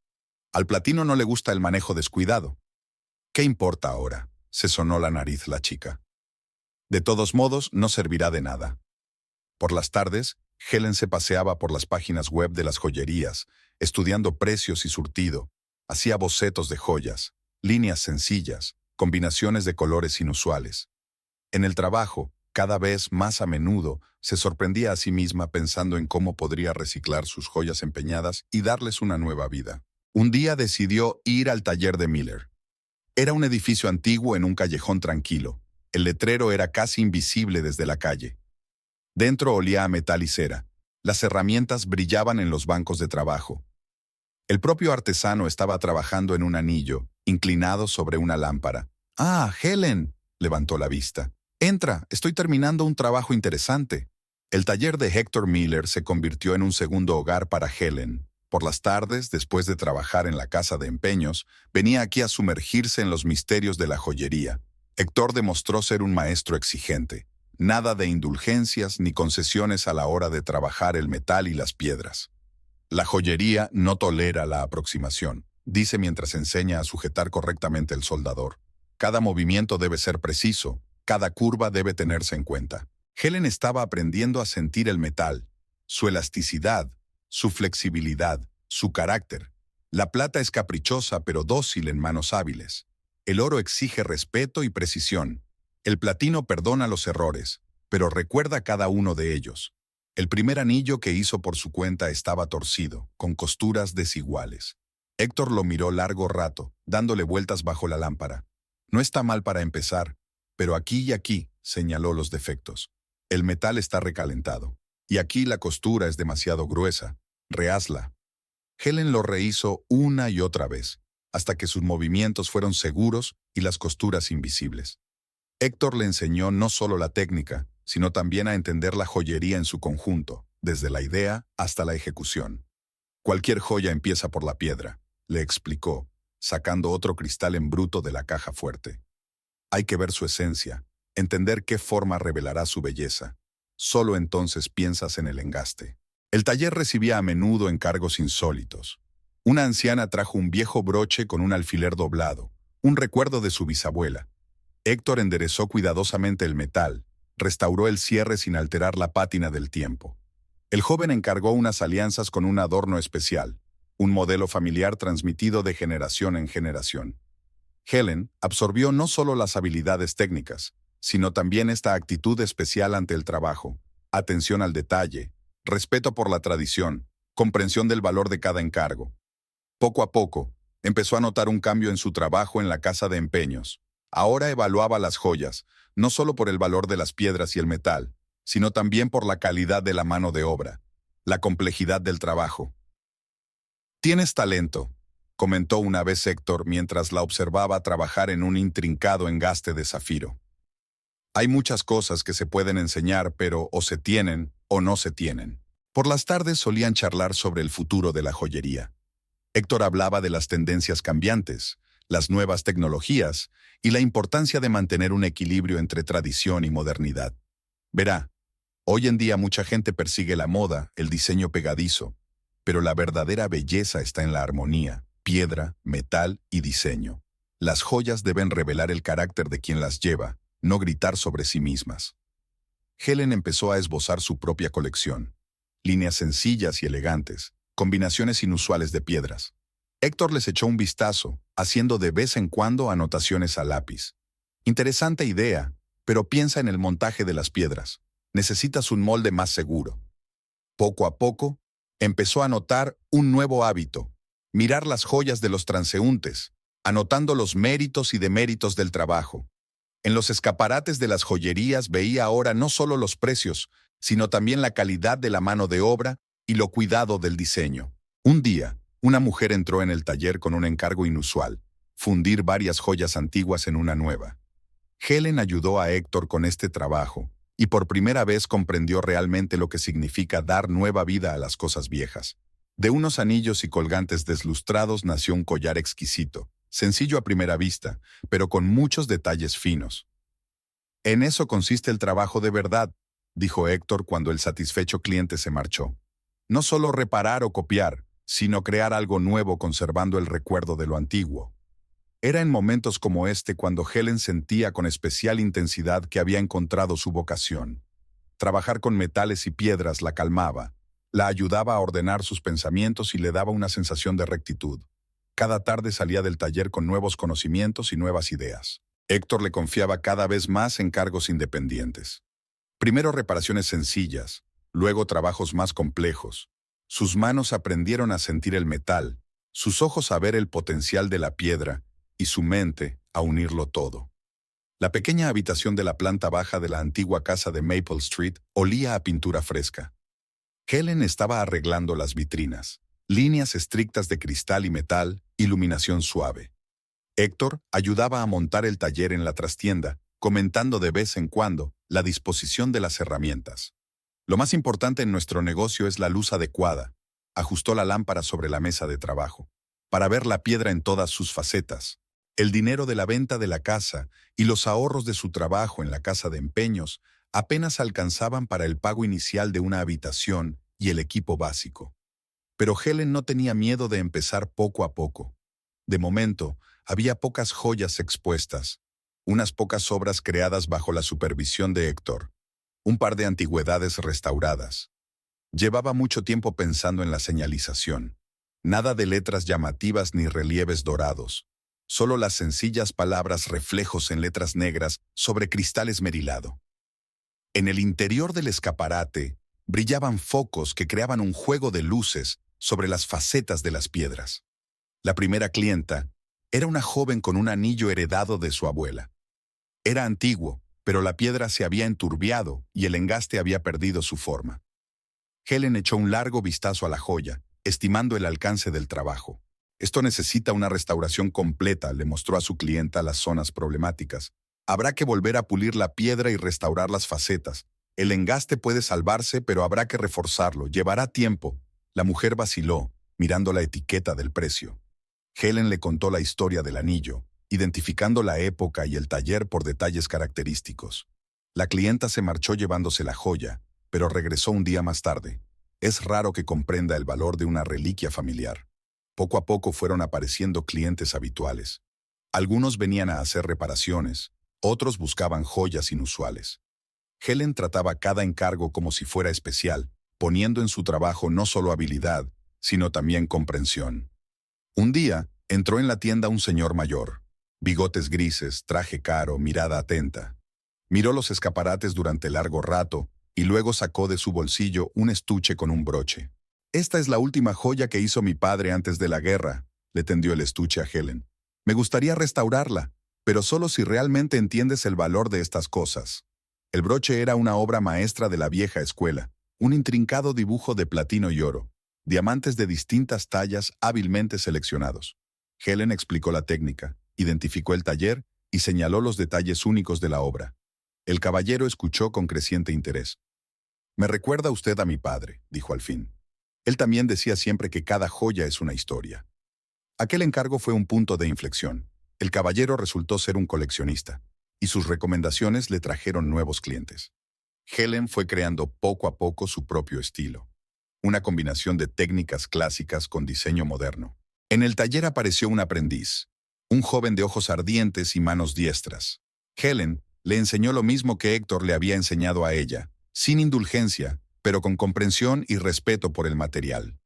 Al platino no le gusta el manejo descuidado. ¿Qué importa ahora? Se sonó la nariz la chica. De todos modos, no servirá de nada. Por las tardes, Helen se paseaba por las páginas web de las joyerías, estudiando precios y surtido. Hacía bocetos de joyas, líneas sencillas, combinaciones de colores inusuales. En el trabajo, cada vez más a menudo, se sorprendía a sí misma pensando en cómo podría reciclar sus joyas empeñadas y darles una nueva vida. Un día decidió ir al taller de Miller. Era un edificio antiguo en un callejón tranquilo. El letrero era casi invisible desde la calle. Dentro olía a metal y cera. Las herramientas brillaban en los bancos de trabajo. El propio artesano estaba trabajando en un anillo, inclinado sobre una lámpara. «Ah, Helen», levantó la vista. «Entra, estoy terminando un trabajo interesante». El taller de Hector Miller se convirtió en un segundo hogar para Helen. Por las tardes, después de trabajar en la casa de empeños, venía aquí a sumergirse en los misterios de la joyería. Héctor demostró ser un maestro exigente. Nada de indulgencias ni concesiones a la hora de trabajar el metal y las piedras. La joyería no tolera la aproximación, dice mientras enseña a sujetar correctamente el soldador. Cada movimiento debe ser preciso, cada curva debe tenerse en cuenta. Helen estaba aprendiendo a sentir el metal, su elasticidad, su flexibilidad, su carácter. La plata es caprichosa pero dócil en manos hábiles. El oro exige respeto y precisión. El platino perdona los errores, pero recuerda cada uno de ellos. El primer anillo que hizo por su cuenta estaba torcido, con costuras desiguales. Héctor lo miró largo rato, dándole vueltas bajo la lámpara. No está mal para empezar, pero aquí y aquí, señaló los defectos. El metal está recalentado, y aquí la costura es demasiado gruesa. Rehazla. Helen lo rehizo una y otra vez, hasta que sus movimientos fueron seguros y las costuras invisibles. Héctor le enseñó no solo la técnica, sino también a entender la joyería en su conjunto, desde la idea hasta la ejecución. Cualquier joya empieza por la piedra, le explicó, sacando otro cristal en bruto de la caja fuerte. Hay que ver su esencia, entender qué forma revelará su belleza. Solo entonces piensas en el engaste. El taller recibía a menudo encargos insólitos. Una anciana trajo un viejo broche con un alfiler doblado, un recuerdo de su bisabuela. Héctor enderezó cuidadosamente el metal, restauró el cierre sin alterar la pátina del tiempo. El joven encargó unas alianzas con un adorno especial, un modelo familiar transmitido de generación en generación. Helen absorbió no solo las habilidades técnicas, sino también esta actitud especial ante el trabajo, atención al detalle, respeto por la tradición, comprensión del valor de cada encargo. Poco a poco, empezó a notar un cambio en su trabajo en la casa de empeños. Ahora evaluaba las joyas, no solo por el valor de las piedras y el metal, sino también por la calidad de la mano de obra, la complejidad del trabajo. «Tienes talento», comentó una vez Héctor mientras la observaba trabajar en un intrincado engaste de zafiro. «Hay muchas cosas que se pueden enseñar, pero o se tienen o no se tienen». Por las tardes solían charlar sobre el futuro de la joyería. Héctor hablaba de las tendencias cambiantes, las nuevas tecnologías y la importancia de mantener un equilibrio entre tradición y modernidad. Verá, hoy en día mucha gente persigue la moda, el diseño pegadizo, pero la verdadera belleza está en la armonía, piedra, metal y diseño. Las joyas deben revelar el carácter de quien las lleva, no gritar sobre sí mismas. Helen empezó a esbozar su propia colección. Líneas sencillas y elegantes, combinaciones inusuales de piedras. Héctor les echó un vistazo, haciendo de vez en cuando anotaciones a lápiz. Interesante idea, pero piensa en el montaje de las piedras. Necesitas un molde más seguro. Poco a poco, empezó a notar un nuevo hábito: mirar las joyas de los transeúntes, anotando los méritos y deméritos del trabajo. En los escaparates de las joyerías veía ahora no solo los precios, sino también la calidad de la mano de obra y lo cuidado del diseño. Un día, una mujer entró en el taller con un encargo inusual: fundir varias joyas antiguas en una nueva. Helen ayudó a Héctor con este trabajo, y por primera vez comprendió realmente lo que significa dar nueva vida a las cosas viejas. De unos anillos y colgantes deslustrados nació un collar exquisito, sencillo a primera vista, pero con muchos detalles finos. «En eso consiste el trabajo de verdad», dijo Héctor cuando el satisfecho cliente se marchó. «No solo reparar o copiar, sino crear algo nuevo conservando el recuerdo de lo antiguo». Era en momentos como este cuando Helen sentía con especial intensidad que había encontrado su vocación. Trabajar con metales y piedras la calmaba, la ayudaba a ordenar sus pensamientos y le daba una sensación de rectitud. Cada tarde salía del taller con nuevos conocimientos y nuevas ideas. Héctor le confiaba cada vez más encargos independientes. Primero reparaciones sencillas, luego trabajos más complejos. Sus manos aprendieron a sentir el metal, sus ojos a ver el potencial de la piedra y su mente a unirlo todo. La pequeña habitación de la planta baja de la antigua casa de Maple Street olía a pintura fresca. Helen estaba arreglando las vitrinas, líneas estrictas de cristal y metal, iluminación suave. Héctor ayudaba a montar el taller en la trastienda, comentando de vez en cuando la disposición de las herramientas. «Lo más importante en nuestro negocio es la luz adecuada», ajustó la lámpara sobre la mesa de trabajo, «para ver la piedra en todas sus facetas». El dinero de la venta de la casa y los ahorros de su trabajo en la casa de empeños apenas alcanzaban para el pago inicial de una habitación y el equipo básico. Pero Helen no tenía miedo de empezar poco a poco. De momento, había pocas joyas expuestas, unas pocas obras creadas bajo la supervisión de Héctor, un par de antigüedades restauradas. Llevaba mucho tiempo pensando en la señalización. Nada de letras llamativas ni relieves dorados. Solo las sencillas palabras reflejos en letras negras sobre cristal esmerilado. En el interior del escaparate brillaban focos que creaban un juego de luces sobre las facetas de las piedras. La primera clienta era una joven con un anillo heredado de su abuela. Era antiguo, pero la piedra se había enturbiado y el engaste había perdido su forma. Helen echó un largo vistazo a la joya, estimando el alcance del trabajo. «Esto necesita una restauración completa», le mostró a su clienta las zonas problemáticas. «Habrá que volver a pulir la piedra y restaurar las facetas. El engaste puede salvarse, pero habrá que reforzarlo. Llevará tiempo». La mujer vaciló, mirando la etiqueta del precio. Helen le contó la historia del anillo, identificando la época y el taller por detalles característicos. La clienta se marchó llevándose la joya, pero regresó un día más tarde. Es raro que comprenda el valor de una reliquia familiar. Poco a poco fueron apareciendo clientes habituales. Algunos venían a hacer reparaciones, otros buscaban joyas inusuales. Helen trataba cada encargo como si fuera especial, poniendo en su trabajo no solo habilidad, sino también comprensión. Un día, entró en la tienda un señor mayor. Bigotes grises, traje caro, mirada atenta. Miró los escaparates durante largo rato y luego sacó de su bolsillo un estuche con un broche. «Esta es la última joya que hizo mi padre antes de la guerra», le tendió el estuche a Helen. «Me gustaría restaurarla, pero solo si realmente entiendes el valor de estas cosas». El broche era una obra maestra de la vieja escuela, un intrincado dibujo de platino y oro, diamantes de distintas tallas hábilmente seleccionados. Helen explicó la técnica, identificó el taller y señaló los detalles únicos de la obra. El caballero escuchó con creciente interés. «Me recuerda usted a mi padre», dijo al fin. Él también decía siempre que cada joya es una historia. Aquel encargo fue un punto de inflexión. El caballero resultó ser un coleccionista, y sus recomendaciones le trajeron nuevos clientes. Helen fue creando poco a poco su propio estilo, una combinación de técnicas clásicas con diseño moderno. En el taller apareció un aprendiz, un joven de ojos ardientes y manos diestras. Helen le enseñó lo mismo que Héctor le había enseñado a ella, sin indulgencia, pero con comprensión y respeto por el material.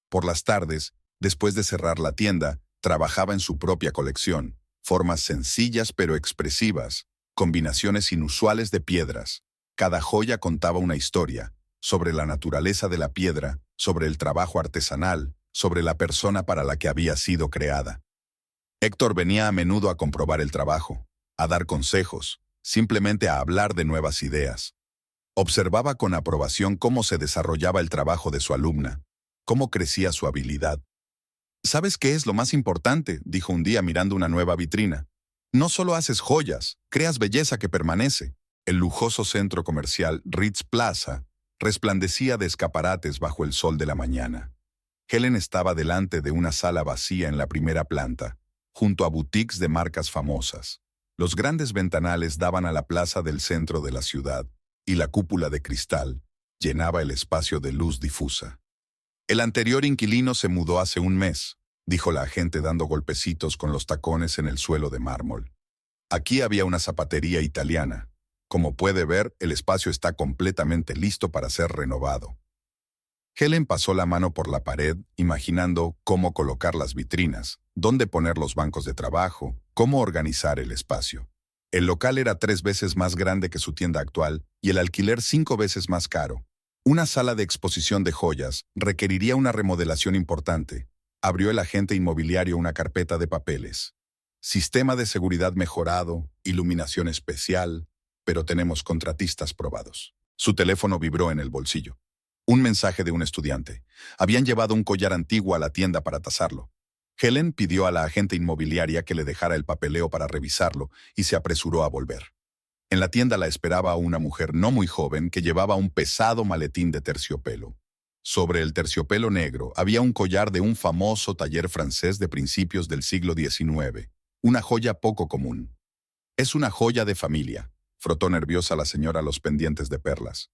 Por las tardes, después de cerrar la tienda, trabajaba en su propia colección, formas sencillas pero expresivas, combinaciones inusuales de piedras. Cada joya contaba una historia, sobre la naturaleza de la piedra, sobre el trabajo artesanal, sobre la persona para la que había sido creada. Héctor venía a menudo a comprobar el trabajo, a dar consejos, simplemente a hablar de nuevas ideas. Observaba con aprobación cómo se desarrollaba el trabajo de su alumna, cómo crecía su habilidad. «¿Sabes qué es lo más importante?», dijo un día mirando una nueva vitrina. «No solo haces joyas, creas belleza que permanece». El lujoso centro comercial Ritz Plaza resplandecía de escaparates bajo el sol de la mañana. Helen estaba delante de una sala vacía en la primera planta, junto a boutiques de marcas famosas. Los grandes ventanales daban a la plaza del centro de la ciudad, y la cúpula de cristal llenaba el espacio de luz difusa. «El anterior inquilino se mudó hace un mes», dijo la agente dando golpecitos con los tacones en el suelo de mármol. «Aquí había una zapatería italiana. Como puede ver, el espacio está completamente listo para ser renovado». Helen pasó la mano por la pared, imaginando cómo colocar las vitrinas, dónde poner los bancos de trabajo, cómo organizar el espacio. El local era 3 veces más grande que su tienda actual y el alquiler 5 veces más caro. Una sala de exposición de joyas requeriría una remodelación importante. Abrió el agente inmobiliario una carpeta de papeles. «Sistema de seguridad mejorado, iluminación especial, pero tenemos contratistas probados». Su teléfono vibró en el bolsillo. Un mensaje de un estudiante. Habían llevado un collar antiguo a la tienda para tasarlo. Helen pidió a la agente inmobiliaria que le dejara el papeleo para revisarlo y se apresuró a volver. En la tienda la esperaba una mujer no muy joven que llevaba un pesado maletín de terciopelo. Sobre el terciopelo negro había un collar de un famoso taller francés de principios del siglo XIX, una joya poco común. «Es una joya de familia», frotó nerviosa la señora los pendientes de perlas.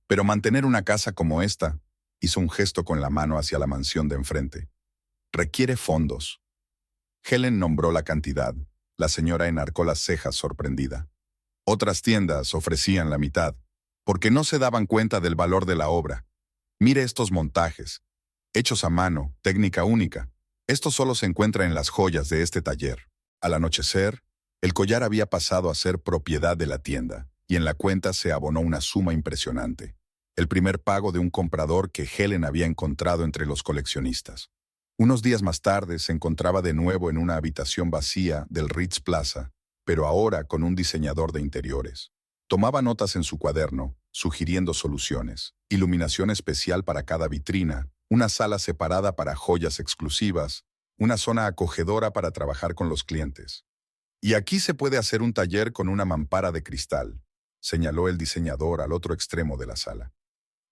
«Pero mantener una casa como esta», hizo un gesto con la mano hacia la mansión de enfrente, «requiere fondos». Helen nombró la cantidad. La señora enarcó las cejas sorprendida. Otras tiendas ofrecían la mitad, porque no se daban cuenta del valor de la obra. «Mire estos montajes, hechos a mano, técnica única. Esto solo se encuentra en las joyas de este taller». Al anochecer, el collar había pasado a ser propiedad de la tienda, y en la cuenta se abonó una suma impresionante. El primer pago de un comprador que Helen había encontrado entre los coleccionistas. Unos días más tarde se encontraba de nuevo en una habitación vacía del Ritz Plaza, pero ahora con un diseñador de interiores. Tomaba notas en su cuaderno, sugiriendo soluciones, iluminación especial para cada vitrina, una sala separada para joyas exclusivas, una zona acogedora para trabajar con los clientes. «Y aquí se puede hacer un taller con una mampara de cristal», señaló el diseñador al otro extremo de la sala.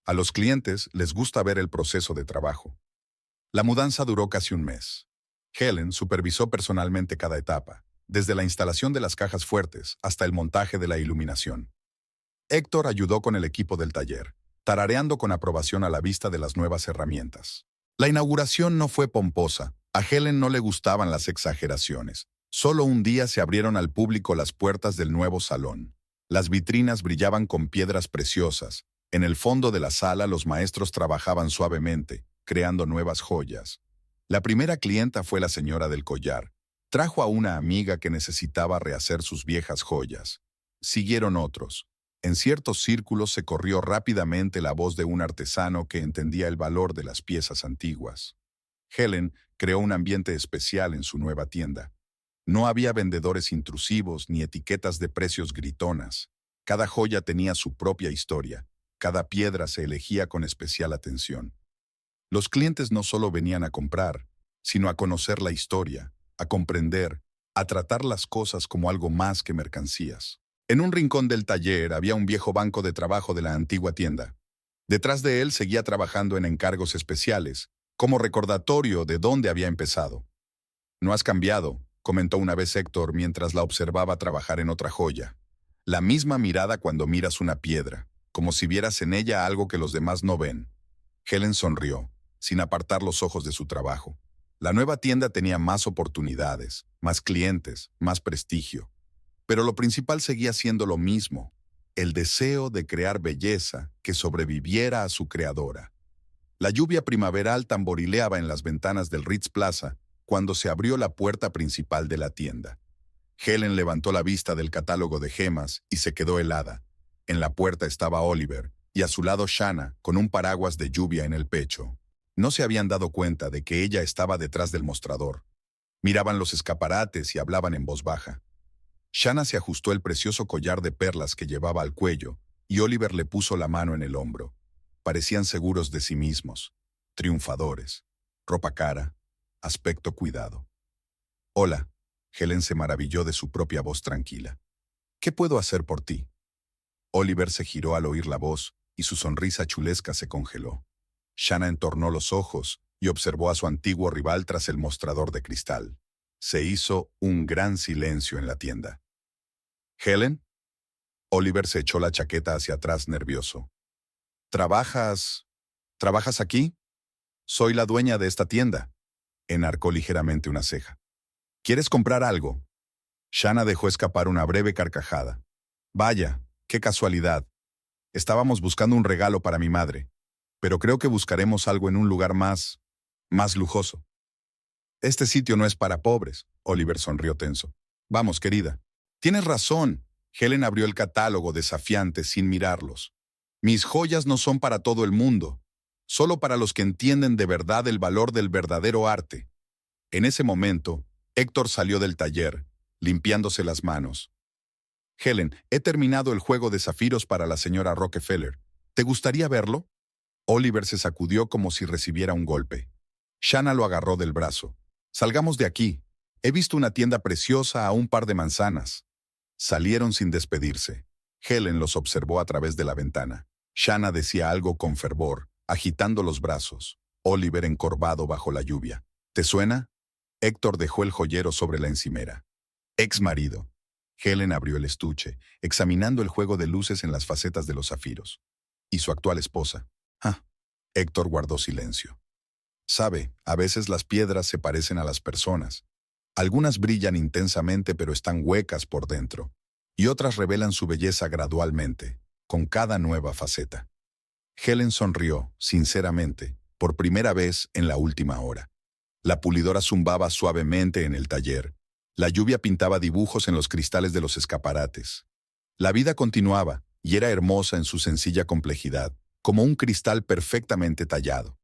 A los clientes les gusta ver el proceso de trabajo. La mudanza duró casi un mes. Helen supervisó personalmente cada etapa, desde la instalación de las cajas fuertes hasta el montaje de la iluminación. Héctor ayudó con el equipo del taller, tarareando con aprobación a la vista de las nuevas herramientas. La inauguración no fue pomposa. A Helen no le gustaban las exageraciones. Solo un día se abrieron al público las puertas del nuevo salón. Las vitrinas brillaban con piedras preciosas, En el fondo de la sala los maestros trabajaban suavemente, creando nuevas joyas. La primera clienta fue la señora del collar. Trajo a una amiga que necesitaba rehacer sus viejas joyas. Siguieron otros. En ciertos círculos se corrió rápidamente la voz de un artesano que entendía el valor de las piezas antiguas. Helen creó un ambiente especial en su nueva tienda. No había vendedores intrusivos ni etiquetas de precios gritonas. Cada joya tenía su propia historia. Cada piedra se elegía con especial atención. Los clientes no solo venían a comprar, sino a conocer la historia, a comprender, a tratar las cosas como algo más que mercancías. En un rincón del taller había un viejo banco de trabajo de la antigua tienda. Detrás de él seguía trabajando en encargos especiales, como recordatorio de dónde había empezado. «No has cambiado», comentó una vez Héctor mientras la observaba trabajar en otra joya. La misma mirada cuando miras una piedra, como si vieras en ella algo que los demás no ven. Helen sonrió, sin apartar los ojos de su trabajo. La nueva tienda tenía más oportunidades, más clientes, más prestigio. Pero lo principal seguía siendo lo mismo, el deseo de crear belleza que sobreviviera a su creadora. La lluvia primaveral tamborileaba en las ventanas del Ritz Plaza cuando se abrió la puerta principal de la tienda. Helen levantó la vista del catálogo de gemas y se quedó helada. En la puerta estaba Oliver, y a su lado Shanna, con un paraguas de lluvia en el pecho. No se habían dado cuenta de que ella estaba detrás del mostrador. Miraban los escaparates y hablaban en voz baja. Shanna se ajustó el precioso collar de perlas que llevaba al cuello, y Oliver le puso la mano en el hombro. Parecían seguros de sí mismos, triunfadores, ropa cara, aspecto cuidado. «Hola», Helen se maravilló de su propia voz tranquila. «¿Qué puedo hacer por ti?» Oliver se giró al oír la voz, y su sonrisa chulesca se congeló. Shanna entornó los ojos y observó a su antiguo rival tras el mostrador de cristal. Se hizo un gran silencio en la tienda. «¿Helen?» Oliver se echó la chaqueta hacia atrás nervioso. «¿Trabajas aquí?» «Soy la dueña de esta tienda», enarcó ligeramente una ceja. «¿Quieres comprar algo?» Shanna dejó escapar una breve carcajada. «Vaya, qué casualidad. Estábamos buscando un regalo para mi madre, pero creo que buscaremos algo en un lugar más lujoso». «Este sitio no es para pobres», Oliver sonrió tenso. «Vamos, querida». «Tienes razón». Helen abrió el catálogo desafiante sin mirarlos. «Mis joyas no son para todo el mundo, solo para los que entienden de verdad el valor del verdadero arte». En ese momento, Héctor salió del taller, limpiándose las manos. «Helen, he terminado el juego de zafiros para la señora Rockefeller. ¿Te gustaría verlo?» Oliver se sacudió como si recibiera un golpe. Shanna lo agarró del brazo. «Salgamos de aquí. He visto una tienda preciosa a un par de manzanas». Salieron sin despedirse. Helen los observó a través de la ventana. Shanna decía algo con fervor, agitando los brazos. Oliver encorvado bajo la lluvia. «¿Te suena?» Héctor dejó el joyero sobre la encimera. «Ex marido». Helen abrió el estuche, examinando el juego de luces en las facetas de los zafiros. «¿Y su actual esposa?» «Ah». Héctor guardó silencio. «Sabe, a veces las piedras se parecen a las personas. Algunas brillan intensamente pero están huecas por dentro, y otras revelan su belleza gradualmente, con cada nueva faceta». Helen sonrió, sinceramente, por primera vez en la última hora. La pulidora zumbaba suavemente en el taller. La lluvia pintaba dibujos en los cristales de los escaparates. La vida continuaba, y era hermosa en su sencilla complejidad, como un cristal perfectamente tallado.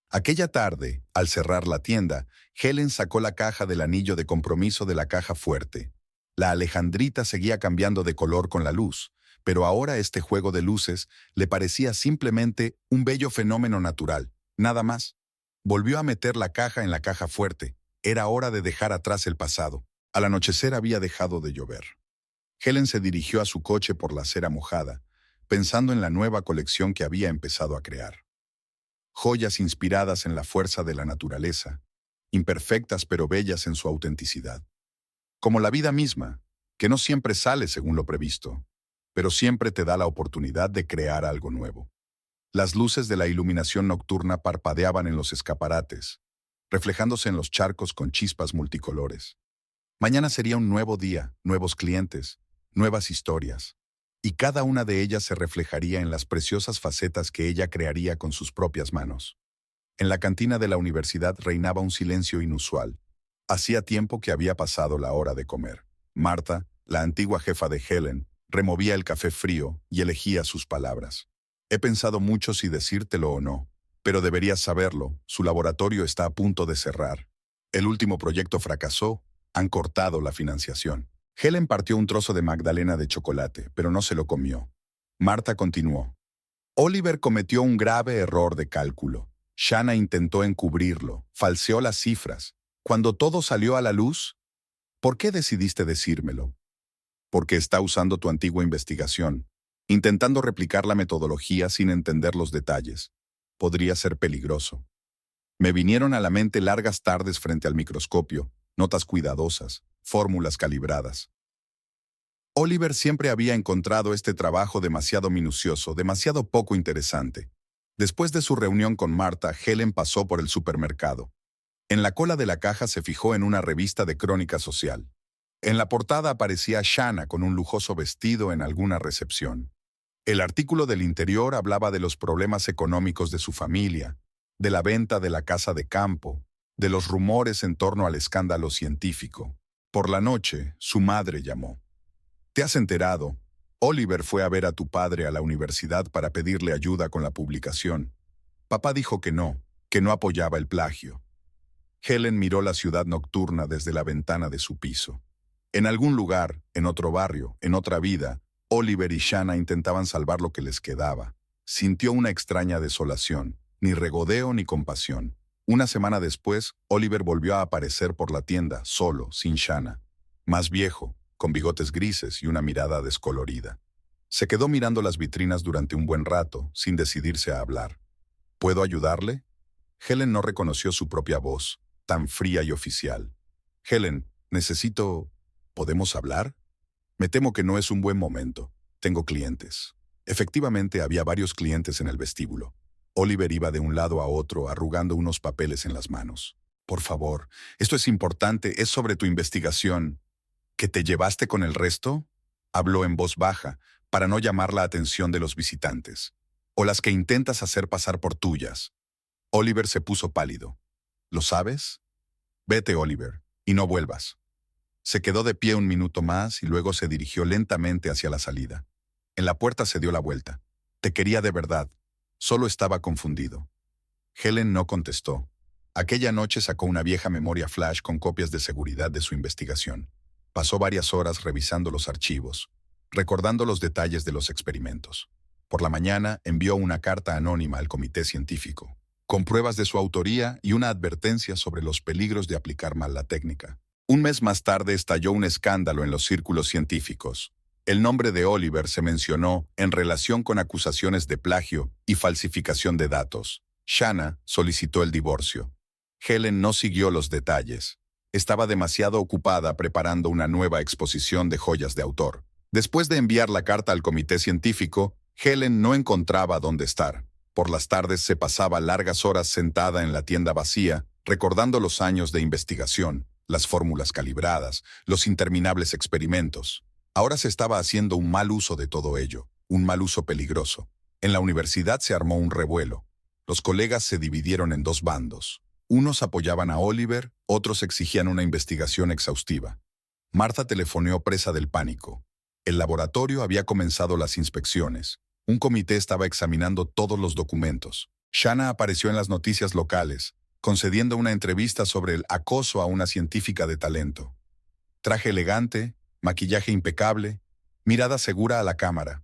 Aquella tarde, al cerrar la tienda, Helen sacó la caja del anillo de compromiso de la caja fuerte. La alejandrita seguía cambiando de color con la luz, pero ahora este juego de luces le parecía simplemente un bello fenómeno natural, nada más. Volvió a meter la caja en la caja fuerte. Era hora de dejar atrás el pasado. Al anochecer había dejado de llover. Helen se dirigió a su coche por la acera mojada, pensando en la nueva colección que había empezado a crear. Joyas inspiradas en la fuerza de la naturaleza, imperfectas pero bellas en su autenticidad. Como la vida misma, que no siempre sale según lo previsto, pero siempre te da la oportunidad de crear algo nuevo. Las luces de la iluminación nocturna parpadeaban en los escaparates, reflejándose en los charcos con chispas multicolores. Mañana sería un nuevo día, nuevos clientes, nuevas historias. y cada una de ellas se reflejaría en las preciosas facetas que ella crearía con sus propias manos. En la cantina de la universidad reinaba un silencio inusual. Hacía tiempo que había pasado la hora de comer. Marta, la antigua jefa de Helen, removía el café frío y elegía sus palabras. He pensado mucho si decírtelo o no, pero deberías saberlo, su laboratorio está a punto de cerrar. El último proyecto fracasó, han cortado la financiación. Helen partió un trozo de magdalena de chocolate, pero no se lo comió. Marta continuó. Oliver cometió un grave error de cálculo. Shanna intentó encubrirlo, falseó las cifras. Cuando todo salió a la luz, ¿por qué decidiste decírmelo? Porque está usando tu antigua investigación, intentando replicar la metodología sin entender los detalles. Podría ser peligroso. Me vinieron a la mente largas tardes frente al microscopio, notas cuidadosas, fórmulas calibradas. Oliver siempre había encontrado este trabajo demasiado minucioso, demasiado poco interesante. Después de su reunión con Marta, Helen pasó por el supermercado. En la cola de la caja se fijó en una revista de crónica social. En la portada aparecía Shanna con un lujoso vestido en alguna recepción. El artículo del interior hablaba de los problemas económicos de su familia, de la venta de la casa de campo, de los rumores en torno al escándalo científico. Por la noche, su madre llamó. ¿Te has enterado? Oliver fue a ver a tu padre a la universidad para pedirle ayuda con la publicación. Papá dijo que no apoyaba el plagio. Helen miró la ciudad nocturna desde la ventana de su piso. En algún lugar, en otro barrio, en otra vida, Oliver y Shanna intentaban salvar lo que les quedaba. Sintió una extraña desolación, ni regodeo ni compasión. Una semana después, Oliver volvió a aparecer por la tienda, solo, sin Shanna. Más viejo, con bigotes grises y una mirada descolorida. Se quedó mirando las vitrinas durante un buen rato, sin decidirse a hablar. ¿Puedo ayudarle? Helen no reconoció su propia voz, tan fría y oficial. Helen, necesito... ¿Podemos hablar? Me temo que no es un buen momento. Tengo clientes. Efectivamente, había varios clientes en el vestíbulo. Oliver iba de un lado a otro, arrugando unos papeles en las manos. Por favor, esto es importante, es sobre tu investigación. ¿Que te llevaste con el resto? Habló en voz baja, para no llamar la atención de los visitantes. O las que intentas hacer pasar por tuyas. Oliver se puso pálido. ¿Lo sabes? Vete, Oliver, y no vuelvas. Se quedó de pie un minuto más y luego se dirigió lentamente hacia la salida. En la puerta se dio la vuelta. Te quería de verdad. Solo estaba confundido. Helen no contestó. Aquella noche sacó una vieja memoria flash con copias de seguridad de su investigación. Pasó varias horas revisando los archivos, recordando los detalles de los experimentos. Por la mañana envió una carta anónima al comité científico, con pruebas de su autoría y una advertencia sobre los peligros de aplicar mal la técnica. Un mes más tarde estalló un escándalo en los círculos científicos. El nombre de Oliver se mencionó en relación con acusaciones de plagio y falsificación de datos. Shanna solicitó el divorcio. Helen no siguió los detalles. Estaba demasiado ocupada preparando una nueva exposición de joyas de autor. Después de enviar la carta al comité científico, Helen no encontraba dónde estar. Por las tardes se pasaba largas horas sentada en la tienda vacía, recordando los años de investigación, las fórmulas calibradas, los interminables experimentos. Ahora se estaba haciendo un mal uso de todo ello, un mal uso peligroso. En la universidad se armó un revuelo. Los colegas se dividieron en dos bandos. Unos apoyaban a Oliver, otros exigían una investigación exhaustiva. Marta telefoneó presa del pánico. El laboratorio había comenzado las inspecciones. Un comité estaba examinando todos los documentos. Shanna apareció en las noticias locales, concediendo una entrevista sobre el acoso a una científica de talento. Traje elegante, maquillaje impecable, mirada segura a la cámara.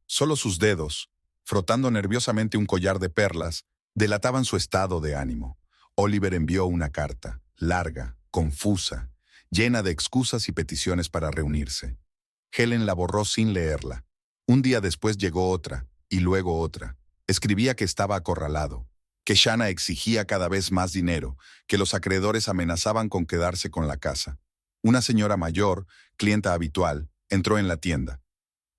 Solo sus dedos, frotando nerviosamente un collar de perlas, delataban su estado de ánimo. Oliver envió una carta, larga, confusa, llena de excusas y peticiones para reunirse. Helen la borró sin leerla. Un día después llegó otra, y luego otra. Escribía que estaba acorralado, que Shanna exigía cada vez más dinero, que los acreedores amenazaban con quedarse con la casa. Una señora mayor, clienta habitual, entró en la tienda.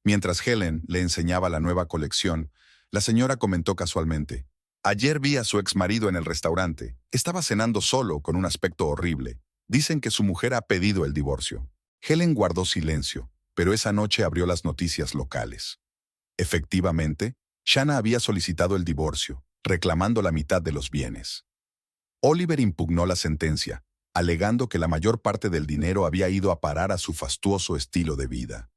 Mientras Helen le enseñaba la nueva colección, la señora comentó casualmente: «Ayer vi a su exmarido en el restaurante. Estaba cenando solo, con un aspecto horrible. Dicen que su mujer ha pedido el divorcio». Helen guardó silencio. pero esa noche abrió las noticias locales. Efectivamente, Shanna había solicitado el divorcio, reclamando la mitad de los bienes. Oliver impugnó la sentencia, alegando que la mayor parte del dinero había ido a parar a su fastuoso estilo de vida.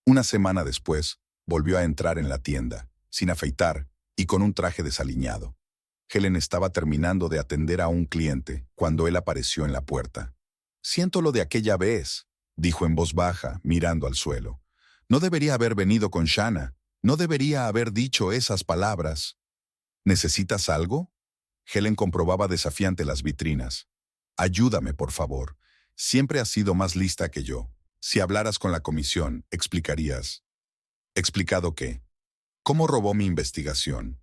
Una semana después, volvió a entrar en la tienda, sin afeitar y con un traje desaliñado. Helen estaba terminando de atender a un cliente cuando él apareció en la puerta. «Siento lo de aquella vez», dijo en voz baja, mirando al suelo. «No debería haber venido con Shanna. No debería haber dicho esas palabras». «¿Necesitas algo?». Helen comprobaba desafiante las vitrinas. «Ayúdame, por favor. Siempre has sido más lista que yo. Si hablaras con la comisión, explicarías». «¿Explicado qué? ¿Cómo robó mi investigación?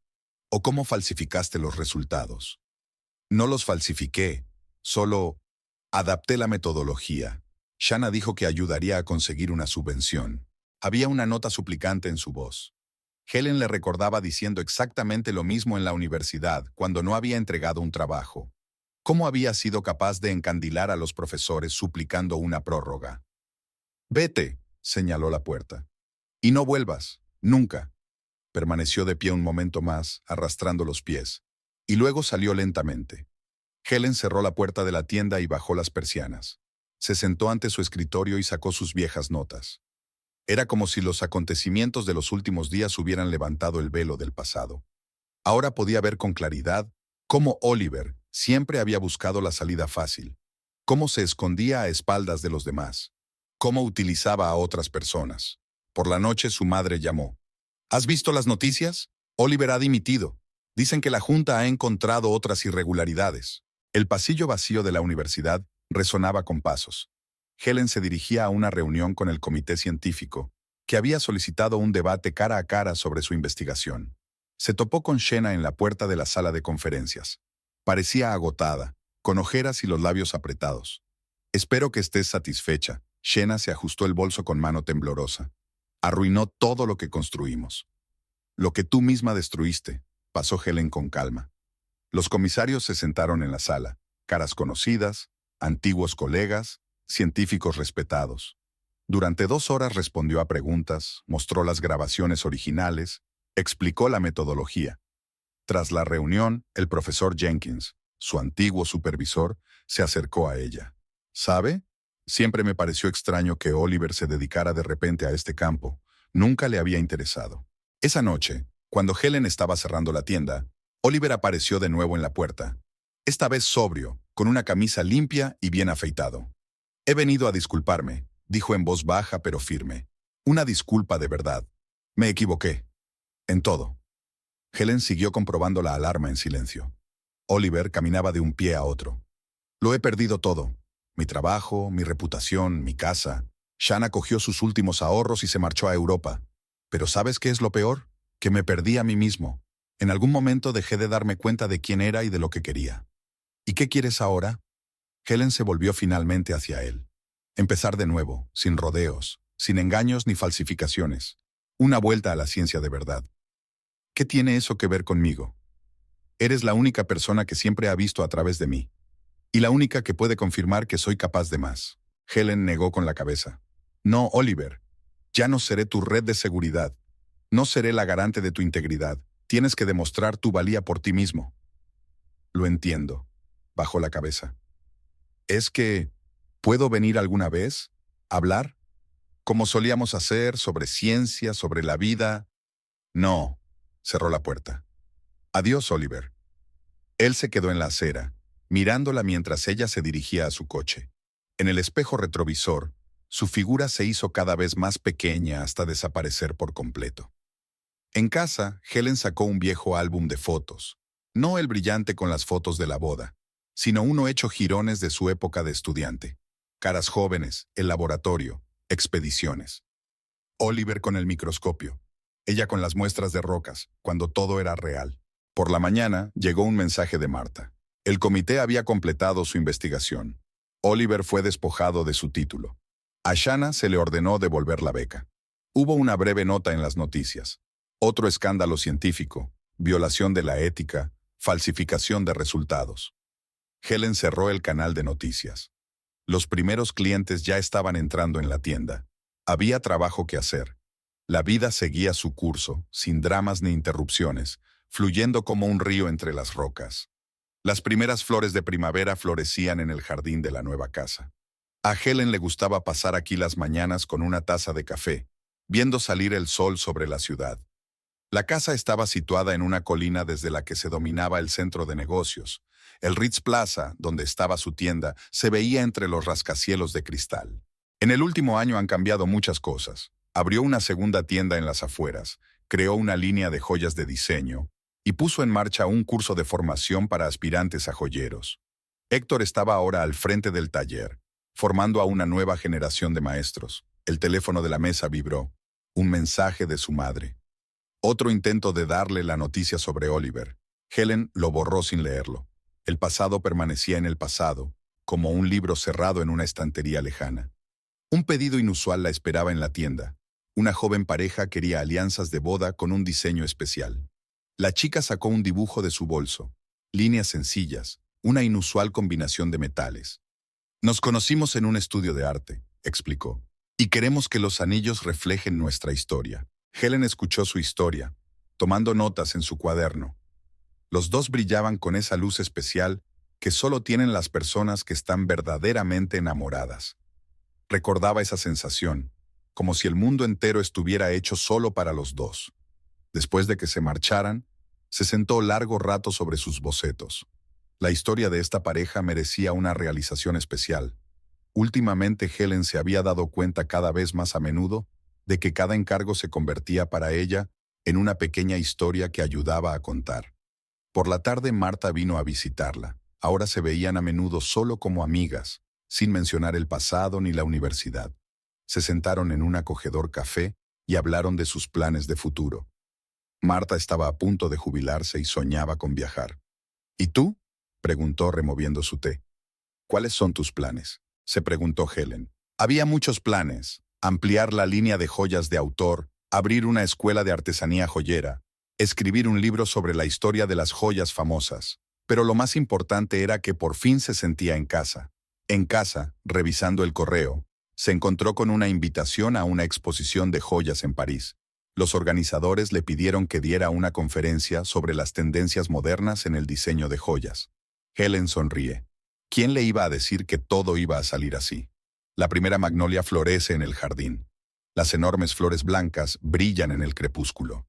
¿O cómo falsificaste los resultados?». «No los falsifiqué, solo adapté la metodología». Shanna dijo que ayudaría a conseguir una subvención. Había una nota suplicante en su voz. Helen le recordaba diciendo exactamente lo mismo en la universidad cuando no había entregado un trabajo. ¿Cómo había sido capaz de encandilar a los profesores suplicando una prórroga? «Vete», señaló la puerta. «Y no vuelvas, nunca». Permaneció de pie un momento más, arrastrando los pies, y luego salió lentamente. Helen cerró la puerta de la tienda y bajó las persianas. Se sentó ante su escritorio y sacó sus viejas notas. Era como si los acontecimientos de los últimos días hubieran levantado el velo del pasado. Ahora podía ver con claridad cómo Oliver siempre había buscado la salida fácil, cómo se escondía a espaldas de los demás, cómo utilizaba a otras personas. Por la noche su madre llamó. «¿Has visto las noticias? Oliver ha dimitido. Dicen que la Junta ha encontrado otras irregularidades». El pasillo vacío de la universidad resonaba con pasos. Helen se dirigía a una reunión con el comité científico, que había solicitado un debate cara a cara sobre su investigación. Se topó con Shanna en la puerta de la sala de conferencias. Parecía agotada, con ojeras y los labios apretados. «Espero que estés satisfecha». Shanna se ajustó el bolso con mano temblorosa. «Arruinó todo lo que construimos». «Lo que tú misma destruiste», pasó Helen con calma. Los comisarios se sentaron en la sala, caras conocidas, antiguos colegas, científicos respetados. Durante 2 horas respondió a preguntas, mostró las grabaciones originales, explicó la metodología. Tras la reunión, el profesor Jenkins, su antiguo supervisor, se acercó a ella. «¿Sabe? Siempre me pareció extraño que Oliver se dedicara de repente a este campo. Nunca le había interesado». Esa noche, cuando Helen estaba cerrando la tienda, Oliver apareció de nuevo en la puerta. Esta vez sobrio, con una camisa limpia y bien afeitado. «He venido a disculparme», dijo en voz baja pero firme. «Una disculpa de verdad. Me equivoqué. En todo». Helen siguió comprobando la alarma en silencio. Oliver caminaba de un pie a otro. «Lo he perdido todo. Mi trabajo, mi reputación, mi casa». Shanna cogió sus últimos ahorros y se marchó a Europa. «Pero ¿sabes qué es lo peor? Que me perdí a mí mismo. En algún momento dejé de darme cuenta de quién era y de lo que quería». «¿Y qué quieres ahora?». Helen se volvió finalmente hacia él. Empezar de nuevo, sin rodeos, sin engaños ni falsificaciones. Una vuelta a la ciencia de verdad. «¿Qué tiene eso que ver conmigo? Eres la única persona que siempre ha visto a través de mí. Y la única que puede confirmar que soy capaz de más». Helen negó con la cabeza. «No, Oliver. Ya no seré tu red de seguridad. No seré la garante de tu integridad. Tienes que demostrar tu valía por ti mismo». «Lo entiendo», bajó la cabeza. «¿Es que puedo venir alguna vez? ¿Hablar? Como solíamos hacer, sobre ciencia, sobre la vida». «No», cerró la puerta. «Adiós, Oliver». Él se quedó en la acera, mirándola mientras ella se dirigía a su coche. En el espejo retrovisor, su figura se hizo cada vez más pequeña hasta desaparecer por completo. En casa, Helen sacó un viejo álbum de fotos, no el brillante con las fotos de la boda, sino uno hecho jirones de su época de estudiante. Caras jóvenes, el laboratorio, expediciones. Oliver con el microscopio, ella con las muestras de rocas, cuando todo era real. Por la mañana llegó un mensaje de Marta. El comité había completado su investigación. Oliver fue despojado de su título. A Shanna se le ordenó devolver la beca. Hubo una breve nota en las noticias. Otro escándalo científico, violación de la ética, falsificación de resultados. Helen cerró el canal de noticias. Los primeros clientes ya estaban entrando en la tienda. Había trabajo que hacer. La vida seguía su curso, sin dramas ni interrupciones, fluyendo como un río entre las rocas. Las primeras flores de primavera florecían en el jardín de la nueva casa. A Helen le gustaba pasar aquí las mañanas con una taza de café, viendo salir el sol sobre la ciudad. La casa estaba situada en una colina desde la que se dominaba el centro de negocios. El Ritz Plaza, donde estaba su tienda, se veía entre los rascacielos de cristal. En el último año han cambiado muchas cosas. Abrió una segunda tienda en las afueras, creó una línea de joyas de diseño y puso en marcha un curso de formación para aspirantes a joyeros. Héctor estaba ahora al frente del taller, formando a una nueva generación de maestros. El teléfono de la mesa vibró. Un mensaje de su madre. Otro intento de darle la noticia sobre Oliver. Helen lo borró sin leerlo. El pasado permanecía en el pasado, como un libro cerrado en una estantería lejana. Un pedido inusual la esperaba en la tienda. Una joven pareja quería alianzas de boda con un diseño especial. La chica sacó un dibujo de su bolso. Líneas sencillas, una inusual combinación de metales. Nos conocimos en un estudio de arte, explicó, y queremos que los anillos reflejen nuestra historia. Helen escuchó su historia, tomando notas en su cuaderno. Los dos brillaban con esa luz especial que solo tienen las personas que están verdaderamente enamoradas. Recordaba esa sensación, como si el mundo entero estuviera hecho solo para los dos. Después de que se marcharan, se sentó largo rato sobre sus bocetos. La historia de esta pareja merecía una realización especial. Últimamente Helen se había dado cuenta cada vez más a menudo de que cada encargo se convertía para ella en una pequeña historia que ayudaba a contar. Por la tarde Marta vino a visitarla. Ahora se veían a menudo solo como amigas, sin mencionar el pasado ni la universidad. Se sentaron en un acogedor café y hablaron de sus planes de futuro. Marta estaba a punto de jubilarse y soñaba con viajar. ¿Y tú?, preguntó removiendo su té. ¿Cuáles son tus planes?, se preguntó Helen. Había muchos planes: ampliar la línea de joyas de autor, abrir una escuela de artesanía joyera, escribir un libro sobre la historia de las joyas famosas. Pero lo más importante era que por fin se sentía en casa. En casa, revisando el correo, se encontró con una invitación a una exposición de joyas en París. Los organizadores le pidieron que diera una conferencia sobre las tendencias modernas en el diseño de joyas. Helen sonríe. ¿Quién le iba a decir que todo iba a salir así? La primera magnolia florece en el jardín. Las enormes flores blancas brillan en el crepúsculo.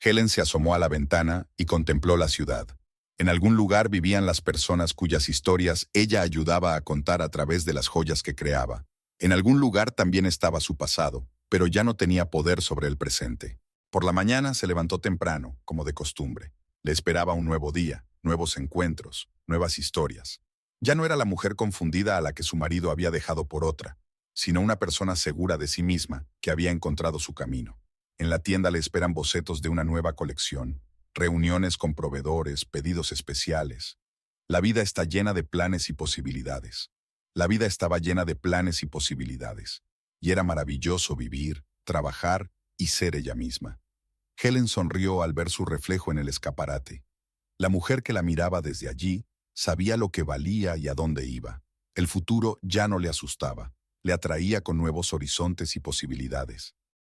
Helen se asomó a la ventana y contempló la ciudad. En algún lugar vivían las personas cuyas historias ella ayudaba a contar a través de las joyas que creaba. En algún lugar también estaba su pasado, pero ya no tenía poder sobre el presente. Por la mañana se levantó temprano, como de costumbre. Le esperaba un nuevo día, nuevos encuentros, nuevas historias. Ya no era la mujer confundida a la que su marido había dejado por otra, sino una persona segura de sí misma que había encontrado su camino. En la tienda le esperan bocetos de una nueva colección, reuniones con proveedores, pedidos especiales. La vida está llena de planes y posibilidades. La vida estaba llena de planes y posibilidades, y era maravilloso vivir, trabajar y ser ella misma. Helen sonrió al ver su reflejo en el escaparate. La mujer que la miraba desde allí sabía lo que valía y a dónde iba. El futuro ya no le asustaba, le atraía con nuevos horizontes y posibilidades.